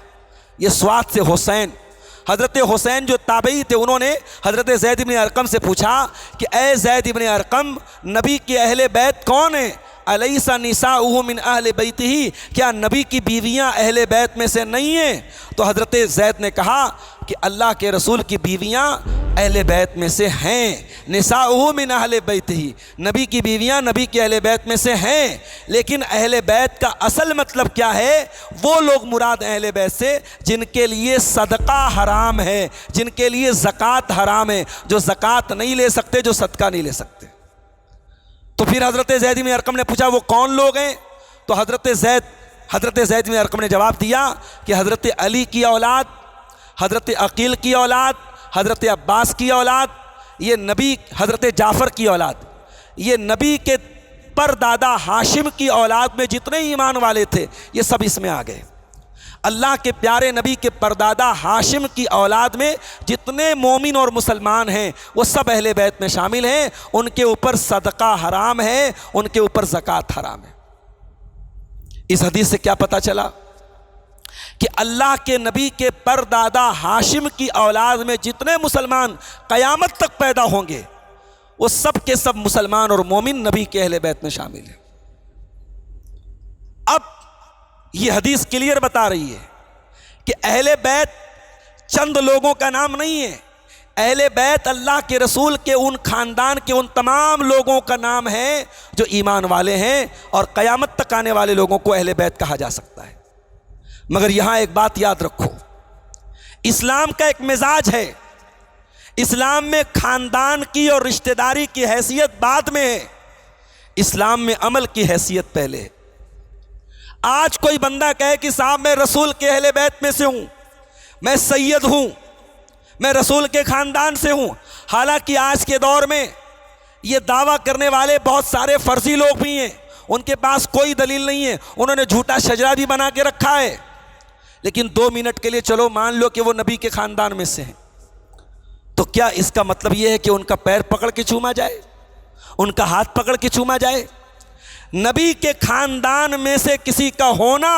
یہ سوات سے حسین، حضرت حسین جو تابعی تھے، انہوں نے حضرت زید بن ارقم سے پوچھا کہ اے زید بن ارقم، نبی کے اہل بیت کون ہیں؟ الیس نساؤہ من اہل بیتہ، کیا نبی کی بیویاں اہل بیت میں سے نہیں ہیں؟ تو حضرت زید نے کہا کہ اللہ کے رسول کی بیویاں اہل بیت میں سے ہیں، نساؤہ من اہل بیتہ، نبی کی بیویاں نبی کے اہل بیت میں سے ہیں، لیکن اہل بیت کا اصل مطلب کیا ہے؟ وہ لوگ مراد اہل بیت سے جن کے لیے صدقہ حرام ہے، جن کے لیے زکوٰۃ حرام ہے، جو زکوٰۃ نہیں لے سکتے، جو صدقہ نہیں لے سکتے۔ تو پھر حضرت زید بن ارقم نے پوچھا وہ کون لوگ ہیں؟ تو حضرت زید بن ارقم نے جواب دیا کہ حضرت علی کی اولاد، حضرت عقیل کی اولاد، حضرت عباس کی اولاد، یہ نبی حضرت جعفر کی اولاد، یہ نبی کے پردادا ہاشم کی اولاد میں جتنے ایمان والے تھے یہ سب اس میں آ گئے۔ اللہ کے پیارے نبی کے پردادا ہاشم کی اولاد میں جتنے مومن اور مسلمان ہیں وہ سب اہل بیت میں شامل ہیں، ان کے اوپر صدقہ حرام ہے، ان کے اوپر زکوٰۃ حرام ہے۔ اس حدیث سے کیا پتہ چلا؟ کہ اللہ کے نبی کے پردادا ہاشم کی اولاد میں جتنے مسلمان قیامت تک پیدا ہوں گے وہ سب کے سب مسلمان اور مومن نبی کے اہل بیت میں شامل ہیں۔ اب یہ حدیث کلیئر بتا رہی ہے کہ اہل بیت چند لوگوں کا نام نہیں ہے، اہل بیت اللہ کے رسول کے ان خاندان کے ان تمام لوگوں کا نام ہے جو ایمان والے ہیں، اور قیامت تک آنے والے لوگوں کو اہل بیت کہا جا سکتا ہے۔ مگر یہاں ایک بات یاد رکھو، اسلام کا ایک مزاج ہے، اسلام میں خاندان کی اور رشتہ داری کی حیثیت بعد میں ہے، اسلام میں عمل کی حیثیت پہلے ہے۔ آج کوئی بندہ کہے کہ صاحب میں رسول کے اہل بیت میں سے ہوں، میں سید ہوں، میں رسول کے خاندان سے ہوں، حالانکہ آج کے دور میں یہ دعویٰ کرنے والے بہت سارے فرضی لوگ بھی ہیں، ان کے پاس کوئی دلیل نہیں ہے، انہوں نے جھوٹا شجرہ بھی بنا کے رکھا ہے، لیکن 2 منٹ کے لیے چلو مان لو کہ وہ نبی کے خاندان میں سے ہیں، تو کیا اس کا مطلب یہ ہے کہ ان کا پیر پکڑ کے چوما جائے، ان کا ہاتھ پکڑ کے چوما جائے؟ نبی کے خاندان میں سے کسی کا ہونا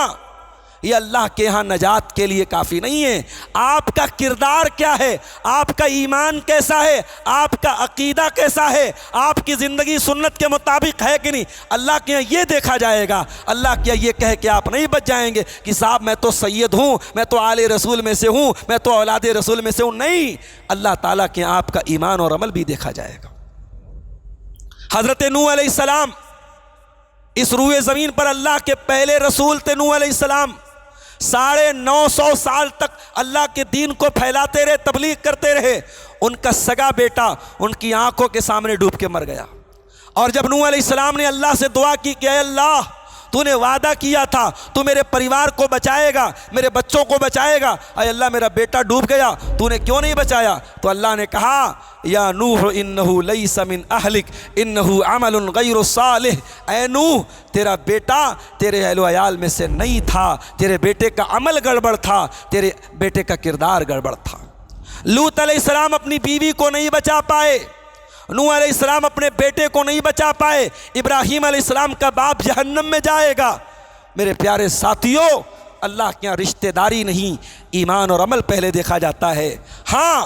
یہ اللہ کے ہاں نجات کے لیے کافی نہیں ہے۔ آپ کا کردار کیا ہے، آپ کا ایمان کیسا ہے، آپ کا عقیدہ کیسا ہے، آپ کی زندگی سنت کے مطابق ہے کہ نہیں، اللہ کے یہاں یہ دیکھا جائے گا۔ اللہ کیا یہ کہہ کے آپ نہیں بچ جائیں گے کہ صاحب میں تو سید ہوں، میں تو آل رسول میں سے ہوں، میں تو اولاد رسول میں سے ہوں، نہیں، اللہ تعالیٰ کے یہاں آپ کا ایمان اور عمل بھی دیکھا جائے گا۔ حضرت نوح علیہ السلام اس روئے زمین پر اللہ کے پہلے رسول تھے۔ نوح علیہ السلام 950 سال تک اللہ کے دین کو پھیلاتے رہے، تبلیغ کرتے رہے۔ ان کا سگا بیٹا ان کی آنکھوں کے سامنے ڈوب کے مر گیا، اور جب نوح علیہ السلام نے اللہ سے دعا کی کہ اے اللہ تو نے وعدہ کیا تھا تو میرے پریوار کو بچائے گا، میرے بچوں کو بچائے گا، اے اللہ میرا بیٹا ڈوب گیا، تو نے کیوں نہیں بچایا؟ تو اللہ نے کہا یا نوح انہو لیس من اہلک انہو عمل غیر صالح، اے نوح تیرا بیٹا تیرے اہل و عیال میں سے نہیں تھا، تیرے بیٹے کا عمل گڑبڑ تھا، تیرے بیٹے کا کردار گڑبڑ تھا۔ لوط علیہ السلام اپنی بیوی کو نہیں بچا پائے، نوح علیہ السلام اپنے بیٹے کو نہیں بچا پائے، ابراہیم علیہ السلام کا باپ جہنم میں جائے گا۔ میرے پیارے ساتھیوں، اللہ کے یہاں رشتہ داری نہیں، ایمان اور عمل پہلے دیکھا جاتا ہے۔ ہاں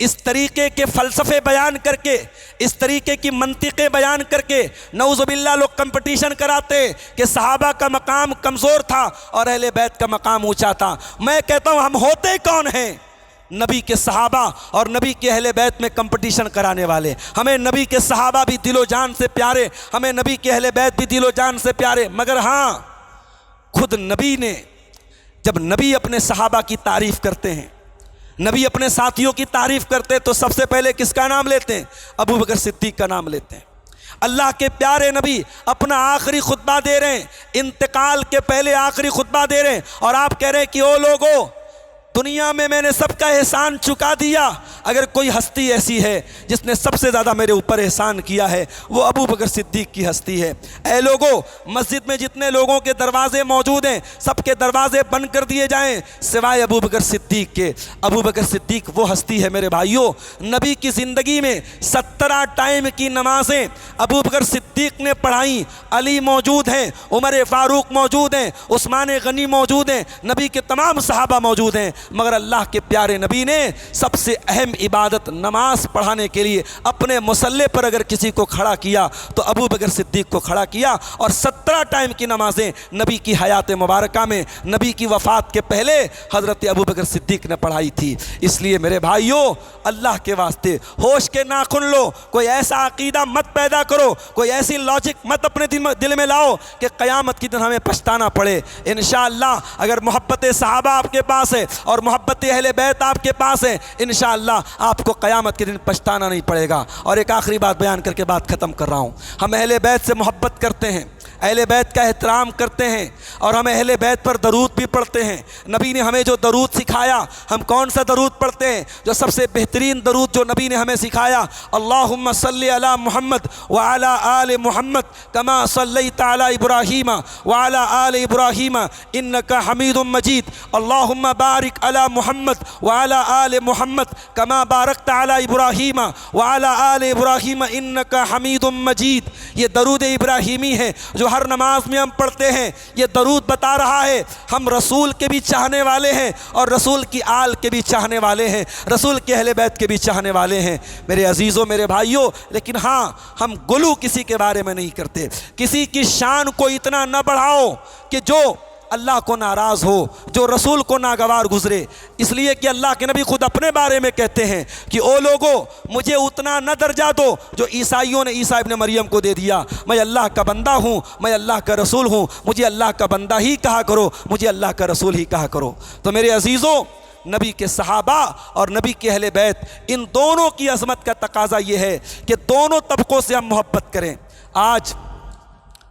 اس طریقے کے فلسفے بیان کر کے، اس طریقے کی منطقیں بیان کر کے نعوذ باللہ لوگ کمپٹیشن کراتے کہ صحابہ کا مقام کمزور تھا اور اہل بیت کا مقام اونچا تھا۔ میں کہتا ہوں ہم ہوتے کون ہیں؟ نبی کے صحابہ اور نبی کے اہل بیت میں کمپٹیشن کرانے والے۔ ہمیں نبی کے صحابہ بھی دل و جان سے پیارے، ہمیں نبی کے اہل بیت بھی دل و جان سے پیارے، مگر ہاں خود نبی نے جب نبی اپنے صحابہ کی تعریف کرتے ہیں، نبی اپنے ساتھیوں کی تعریف کرتے ہیں، تو سب سے پہلے کس کا نام لیتے ہیں؟ ابو بکر صدیق کا نام لیتے ہیں۔ اللہ کے پیارے نبی اپنا آخری خطبہ دے رہے ہیں، انتقال کے پہلے آخری خطبہ دے رہے ہیں، اور آپ کہہ رہے ہیں کہ او لوگو، دنیا میں میں نے سب کا احسان چکا دیا، اگر کوئی ہستی ایسی ہے جس نے سب سے زیادہ میرے اوپر احسان کیا ہے وہ ابو بکر صدیق کی ہستی ہے۔ اے لوگو، مسجد میں جتنے لوگوں کے دروازے موجود ہیں سب کے دروازے بند کر دیے جائیں سوائے ابو بکر صدیق کے۔ ابو بکر صدیق وہ ہستی ہے میرے بھائیوں، نبی کی زندگی میں 17 ٹائم کی نمازیں ابو بکر صدیق نے پڑھائیں۔ علی موجود ہیں، عمر فاروق موجود ہیں، عثمان غنی موجود ہیں، نبی کے تمام صحابہ موجود ہیں، مگر اللہ کے پیارے نبی نے سب سے اہم عبادت نماز پڑھانے کے لیے اپنے مصلی پر اگر کسی کو کھڑا کیا تو ابو بکر صدیق کو کھڑا کیا، اور 17 ٹائم کی نمازیں نبی کی حیات مبارکہ میں نبی کی وفات کے پہلے حضرت ابو بکر صدیق نے پڑھائی تھی۔ اس لیے میرے بھائیوں، اللہ کے واسطے ہوش کے ناخن لو، کوئی ایسا عقیدہ مت پیدا کرو، کوئی ایسی لاجک مت اپنے دل میں لاؤ کہ قیامت کی دن ہمیں پچھتانا پڑے۔ انشاءاللہ اگر محبت صحابہ آپ کے پاس ہے اور محبت اہل بیت آپ کے پاس ہے، انشاءاللہ آپ کو قیامت کے دن پچھتانا نہیں پڑے گا۔ اور ایک آخری بات بیان کر کے بات ختم کر رہا ہوں، ہم اہل بیت سے محبت کرتے ہیں، اہل بیت کا احترام کرتے ہیں، اور ہم اہل بیت پر درود بھی پڑھتے ہیں۔ نبی نے ہمیں جو درود سکھایا، ہم کون سا درود پڑھتے ہیں؟ جو سب سے بہترین درود جو نبی نے ہمیں سکھایا، اللہم صلی علی محمد وعلی آل محمد کما صلیت علی ابراہیم وعلی آل ابراہیم انک حمید مجید، اللہم بارک علی محمد وعلی آل محمد کما بارکت علی ابراہیم وعلی آل ابراہیم انک حمید مجید۔ یہ درود ابراہیمی ہے جو ہر نماز میں ہم پڑھتے ہیں۔ یہ درود بتا رہا ہے ہم رسول کے بھی چاہنے والے ہیں اور رسول کی آل کے بھی چاہنے والے ہیں، رسول کے اہل بیت کے بھی چاہنے والے ہیں میرے عزیزوں، میرے بھائیوں۔ لیکن ہاں، ہم گلو کسی کے بارے میں نہیں کرتے، کسی کی شان کو اتنا نہ بڑھاؤ کہ جو اللہ کو ناراض ہو، جو رسول کو ناگوار گزرے، اس لیے کہ اللہ کے نبی خود اپنے بارے میں کہتے ہیں کہ او لوگو، مجھے اتنا نہ درجہ دو جو عیسائیوں نے عیسیٰ ابن مریم کو دے دیا۔ میں اللہ کا بندہ ہوں، میں اللہ کا رسول ہوں، مجھے اللہ کا بندہ ہی کہا کرو، مجھے اللہ کا رسول ہی کہا کرو۔ تو میرے عزیزوں، نبی کے صحابہ اور نبی کے اہل بیت، ان دونوں کی عظمت کا تقاضا یہ ہے کہ دونوں طبقوں سے ہم محبت کریں۔ آج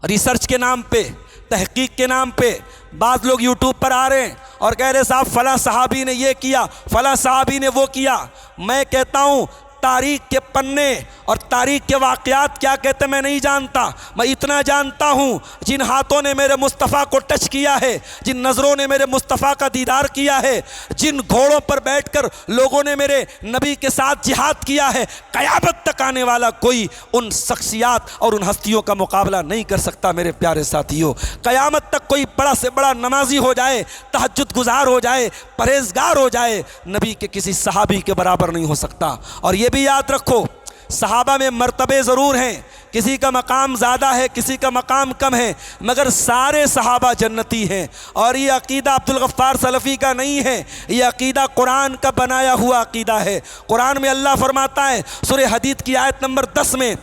ریسرچ کے نام پہ، تحقیق کے نام پہ بعض لوگ یوٹیوب پر آ رہے ہیں اور کہہ رہے صاحب فلاں صحابی نے یہ کیا، فلاں صحابی نے وہ کیا۔ میں کہتا ہوں تاریخ کے پنے اور تاریخ کے واقعات کیا کہتے ہیں میں نہیں جانتا، میں اتنا جانتا ہوں جن ہاتھوں نے میرے مصطفیٰ کو ٹچ کیا ہے، جن نظروں نے میرے مصطفیٰ کا دیدار کیا ہے، جن گھوڑوں پر بیٹھ کر لوگوں نے میرے نبی کے ساتھ جہاد کیا ہے، قیامت تک آنے والا کوئی ان شخصیات اور ان ہستیوں کا مقابلہ نہیں کر سکتا میرے پیارے ساتھیوں۔ قیامت تک کوئی بڑا سے بڑا نمازی ہو جائے، تہجد گزار ہو جائے، پرہیزگار ہو جائے، نبی کے کسی صحابی کے برابر نہیں ہو سکتا۔ اور یہ بھی یاد رکھو، صحابہ میں مرتبے ضرور ہیں، کسی کا مقام زیادہ ہے، کسی کا مقام کم ہے، مگر سارے صحابہ جنتی ہیں۔ اور یہ عقیدہ عبدالغفار سلفی کا نہیں ہے، یہ عقیدہ قرآن کا بنایا ہوا عقیدہ ہے۔ قرآن میں اللہ فرماتا ہے سورہ حدید کی آیت نمبر 10 میں،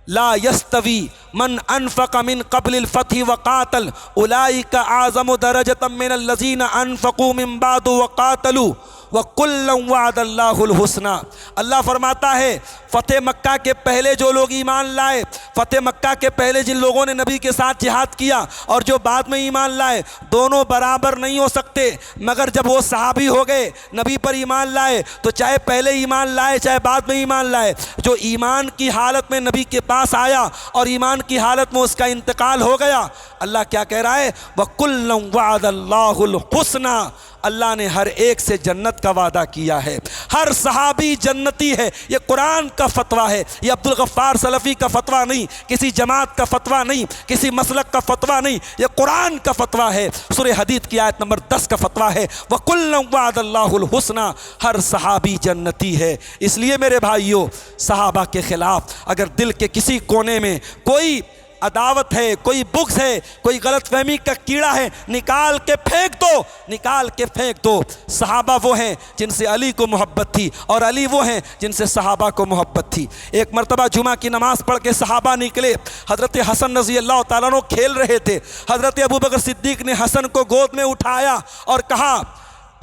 لا یستوی من انفق من قبل الفتح وقاتل اولئک اعظم درجۃ من الذین انفقوا من بعد وقاتلوا وَكُلًّا وَعَدَ اللَّهُ الْحُسْنَى۔ اللہ فرماتا ہے فتح مکہ کے پہلے جو لوگ ایمان لائے، فتح مکہ کے پہلے جن لوگوں نے نبی کے ساتھ جہاد کیا اور جو بعد میں ایمان لائے، دونوں برابر نہیں ہو سکتے، مگر جب وہ صحابی ہو گئے، نبی پر ایمان لائے، تو چاہے پہلے ایمان لائے چاہے بعد میں ایمان لائے، جو ایمان کی حالت میں نبی کے پاس آیا اور ایمان کی حالت میں اس کا انتقال ہو گیا، اللہ کیا کہہ رہا ہے؟ وَكُلًّا وَعَدَ اللَّهُ الْحُسْنَى۔ اللہ نے ہر ایک سے جنت کا وعدہ کیا ہے، ہر صحابی جنتی ہے۔ یہ قرآن کا فتویٰ ہے، یہ عبدالغفار سلفی کا فتویٰ نہیں، کسی جماعت کا فتویٰ نہیں، کسی مسلک کا فتویٰ نہیں، یہ قرآن کا فتویٰ ہے۔ سورہ حدید کی آیت نمبر 10 کا فتویٰ ہے، وَكُلًّا وَعَدَ اللَّهُ الْحُسْنَى، ہر صحابی جنتی ہے۔ اس لیے میرے بھائیوں، صحابہ کے خلاف اگر دل کے کسی کونے میں کوئی عداوت ہے، کوئی بغض ہے، کوئی غلط فہمی کا کیڑا ہے، نکال کے پھینک دو، نکال کے پھینک دو۔ صحابہ وہ ہیں جن سے علی کو محبت تھی، اور علی وہ ہیں جن سے صحابہ کو محبت تھی۔ ایک مرتبہ جمعہ کی نماز پڑھ کے صحابہ نکلے، حضرت حسن رضی اللہ تعالیٰ عنہ کھیل رہے تھے، حضرت ابوبکر صدیق نے حسن کو گود میں اٹھایا اور کہا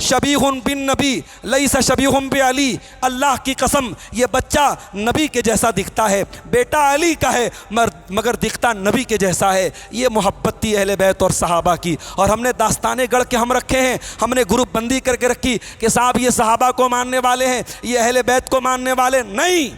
شبیہ بن نبی لیس شبیہ بعلی، اللہ کی قسم یہ بچہ نبی کے جیسا دکھتا ہے، بیٹا علی کا ہے مگر دکھتا نبی کے جیسا ہے۔ یہ محبت تھی اہل بیت اور صحابہ کی، اور ہم نے داستانیں گڑھ کے ہم رکھے ہیں، ہم نے گروپ بندی کر کے رکھی کہ صاحب یہ صحابہ کو ماننے والے ہیں، یہ اہل بیت کو ماننے والے نہیں،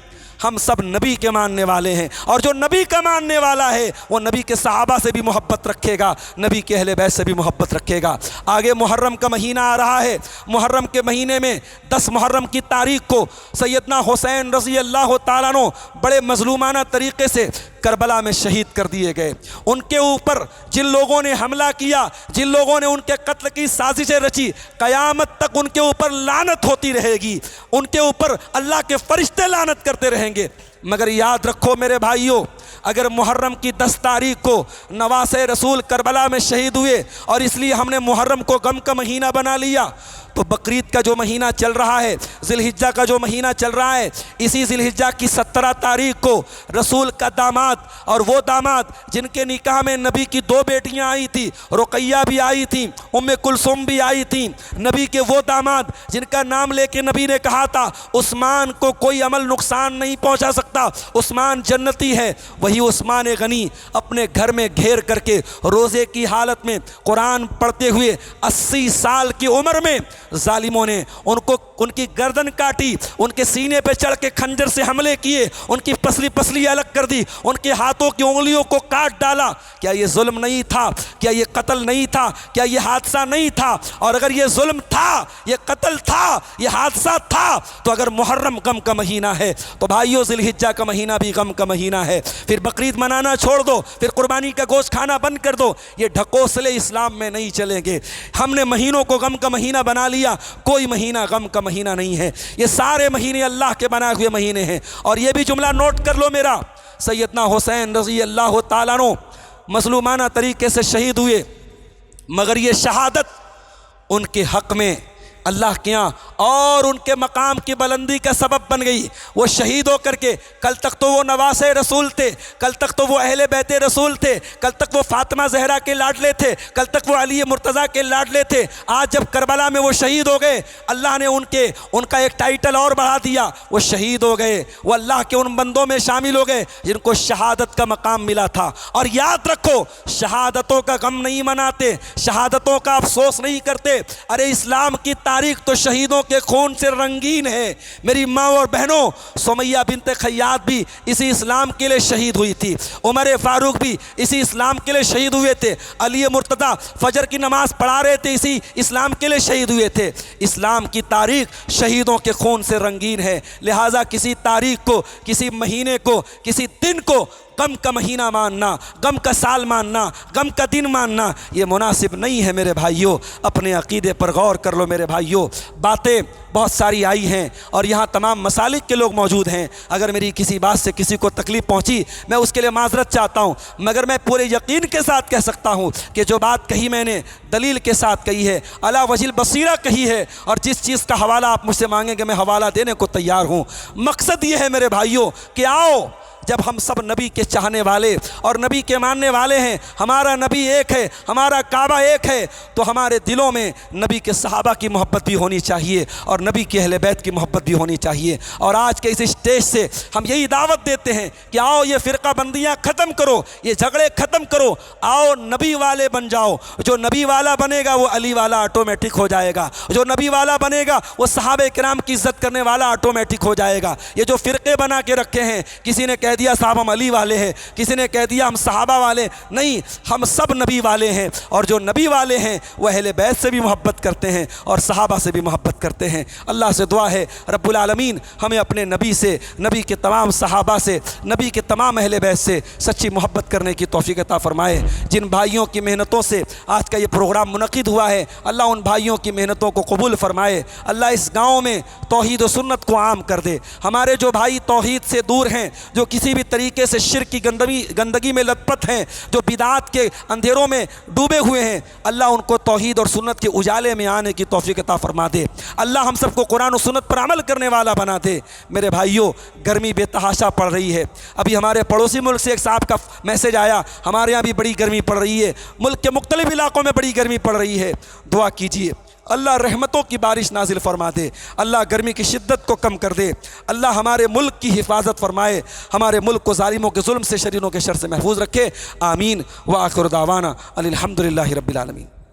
ہم سب نبی کے ماننے والے ہیں، اور جو نبی کا ماننے والا ہے وہ نبی کے صحابہ سے بھی محبت رکھے گا، نبی کے اہل بیت سے بھی محبت رکھے گا۔ آگے محرم کا مہینہ آ رہا ہے، محرم کے مہینے میں 10 محرم کی تاریخ کو سیدنا حسین رضی اللہ تعالیٰ عنہ بڑے مظلومانہ طریقے سے کربلا میں شہید کر دیے گئے۔ ان کے اوپر جن لوگوں نے حملہ کیا، جن لوگوں نے ان کے قتل کی سازشیں رچی، قیامت تک ان کے اوپر لعنت ہوتی رہے گی، ان کے اوپر اللہ کے فرشتے لعنت کرتے رہیں گے۔ مگر یاد رکھو میرے بھائیوں، اگر محرم کی 10 تاریخ کو نواسے رسول کربلا میں شہید ہوئے، اور اس لیے ہم نے محرم کو غم کا مہینہ بنا لیا، تو بقرعید کا جو مہینہ چل رہا ہے، ذی الحجہ کا جو مہینہ چل رہا ہے، اسی ذی الحجہ کی 17 تاریخ کو رسول کا داماد، اور وہ داماد جن کے نکاح میں نبی کی 2 بیٹیاں آئی تھی، رقیہ بھی آئی تھیں، ام کلثوم بھی آئی تھیں، نبی کے وہ داماد جن کا نام لے کے نبی نے کہا تھا عثمان کو کوئی عمل نقصان نہیں پہنچا سکتا، عثمان جنتی ہے، وہی عثمان غنی اپنے گھر میں گھیر کر کے روزے کی حالت میں قرآن پڑھتے ہوئے 80 سال کی عمر میں ظالموں نے ان کی گردن کاٹی، ان کے سینے پہ چڑھ کے خنجر سے حملے کیے، ان کی پسلی الگ کر دی، ان کے ہاتھوں کی انگلیوں کو کاٹ ڈالا۔ کیا یہ ظلم نہیں تھا؟ کیا یہ قتل نہیں تھا؟ کیا یہ حادثہ نہیں تھا؟ اور اگر یہ ظلم تھا، یہ قتل تھا، یہ حادثہ تھا، تو اگر محرم غم کا مہینہ ہے تو بھائیو ذی الحجہ کا مہینہ بھی غم کا مہینہ ہے۔ پھر بقرعید منانا چھوڑ دو، پھر قربانی کا گوشت کھانا بند کر دو، یہ ڈھکوسلے اسلام میں نہیں چلیں گے۔ ہم نے مہینوں کو غم کا مہینہ بنا لیا، کوئی مہینہ غم کا مہینہ نہیں ہے، یہ سارے مہینے اللہ کے بنائے ہوئے مہینے ہیں۔ اور یہ بھی جملہ نوٹ کر لو میرا، سیدنا حسین رضی اللہ تعالیٰ عنہ مظلومانہ طریقے سے شہید ہوئے، مگر یہ شہادت ان کے حق میں اللہ کے یہاں اور ان کے مقام کی بلندی کا سبب بن گئی۔ وہ شہید ہو کر کے، کل تک تو وہ نواسے رسول تھے، کل تک تو وہ اہل بیت رسول تھے، کل تک وہ فاطمہ زہرا کے لاڈلے تھے، کل تک وہ علی مرتضیٰ کے لاڈلے تھے۔ آج جب کربلا میں وہ شہید ہو گئے، اللہ نے ان کا ایک ٹائٹل اور بڑھا دیا، وہ شہید ہو گئے، وہ اللہ کے ان بندوں میں شامل ہو گئے جن کو شہادت کا مقام ملا تھا۔ اور یاد رکھو، شہادتوں کا غم نہیں مناتے، شہادتوں کا افسوس نہیں کرتے۔ ارے اسلام کی تاریخ تو شہیدوں کے خون سے رنگین ہے۔ میری ماں اور بہنوں، سمیہ بنت خیاط بھی اسی اسلام کے لیے شہید ہوئی تھی، عمر فاروق بھی اسی اسلام کے لیے شہید ہوئے تھے، علی مرتضیٰ فجر کی نماز پڑھا رہے تھے، اسی اسلام کے لیے شہید ہوئے تھے۔ اسلام کی تاریخ شہیدوں کے خون سے رنگین ہے، لہٰذا کسی تاریخ کو، کسی مہینے کو، کسی دن کو غم کا مہینہ ماننا، غم کا سال ماننا، غم کا دن ماننا یہ مناسب نہیں ہے میرے بھائیوں۔ اپنے عقیدے پر غور کر لو میرے بھائیوں۔ باتیں بہت ساری آئی ہیں اور یہاں تمام مسالک کے لوگ موجود ہیں، اگر میری کسی بات سے کسی کو تکلیف پہنچی میں اس کے لیے معذرت چاہتا ہوں، مگر میں پورے یقین کے ساتھ کہہ سکتا ہوں کہ جو بات کہی میں نے دلیل کے ساتھ کہی ہے، علی وجہ البصیرہ کہی ہے، اور جس چیز کا حوالہ آپ مجھ سے مانگیں گے میں حوالہ دینے کو تیار ہوں۔ مقصد یہ ہے میرے بھائیوں کہ آؤ، جب ہم سب نبی کے چاہنے والے اور نبی کے ماننے والے ہیں، ہمارا نبی ایک ہے، ہمارا کعبہ ایک ہے، تو ہمارے دلوں میں نبی کے صحابہ کی محبت بھی ہونی چاہیے اور نبی کے اہل بیت کی محبت بھی ہونی چاہیے۔ اور آج کے اس اسٹیج سے ہم یہی دعوت دیتے ہیں کہ آؤ یہ فرقہ بندیاں ختم کرو، یہ جھگڑے ختم کرو، آؤ نبی والے بن جاؤ۔ جو نبی والا بنے گا وہ علی والا آٹومیٹک ہو جائے گا، جو نبی والا بنے گا وہ صحابہ کرام کی عزت کرنے والا آٹومیٹک ہو جائے گا۔ یہ جو فرقے بنا کے رکھے ہیں، کسی نے کہہ کہہ دیا صاحب ہم علی والے ہیں، کسی نے کہہ دیا ہم صحابہ والے، نہیں، ہم سب نبی والے ہیں، اور جو نبی والے ہیں وہ اہل بیت سے بھی محبت کرتے ہیں اور صحابہ سے بھی محبت کرتے ہیں۔ اللہ سے دعا ہے رب العالمین ہمیں اپنے نبی سے، نبی کے تمام صحابہ سے، نبی کے تمام اہل بیت سے سچی محبت کرنے کی توفیق عطا فرمائے۔ جن بھائیوں کی محنتوں سے آج کا یہ پروگرام منعقد ہوا ہے، اللہ ان بھائیوں کی محنتوں کو قبول فرمائے۔ اللہ اس گاؤں میں توحید و سنت کو عام کر دے۔ ہمارے جو بھائی توحید سے دور ہیں، جو کسی بھی طریقے سے شرک کی گندگی میں لت پت ہیں، جو بدعات کے اندھیروں میں ڈوبے ہوئے ہیں، اللہ ان کو توحید اور سنت کے اجالے میں آنے کی توفیق عطا فرما دے۔ اللہ ہم سب کو قرآن و سنت پر عمل کرنے والا بنا دے۔ میرے بھائیوں، گرمی بے تحاشا پڑ رہی ہے۔ ابھی ہمارے پڑوسی ملک سے ایک صاحب کا میسج آیا، ہمارے یہاں بھی بڑی گرمی پڑ رہی ہے، ملک کے مختلف علاقوں میں بڑی گرمی پڑ رہی ہے۔ دعا کیجیے اللہ رحمتوں کی بارش نازل فرما دے، اللہ گرمی کی شدت کو کم کر دے، اللہ ہمارے ملک کی حفاظت فرمائے، ہمارے ملک کو ظالموں کے ظلم سے، شریروں کے شر سے محفوظ رکھے۔ آمین۔ وآخر دعوانا الحمدللہ رب العالمین۔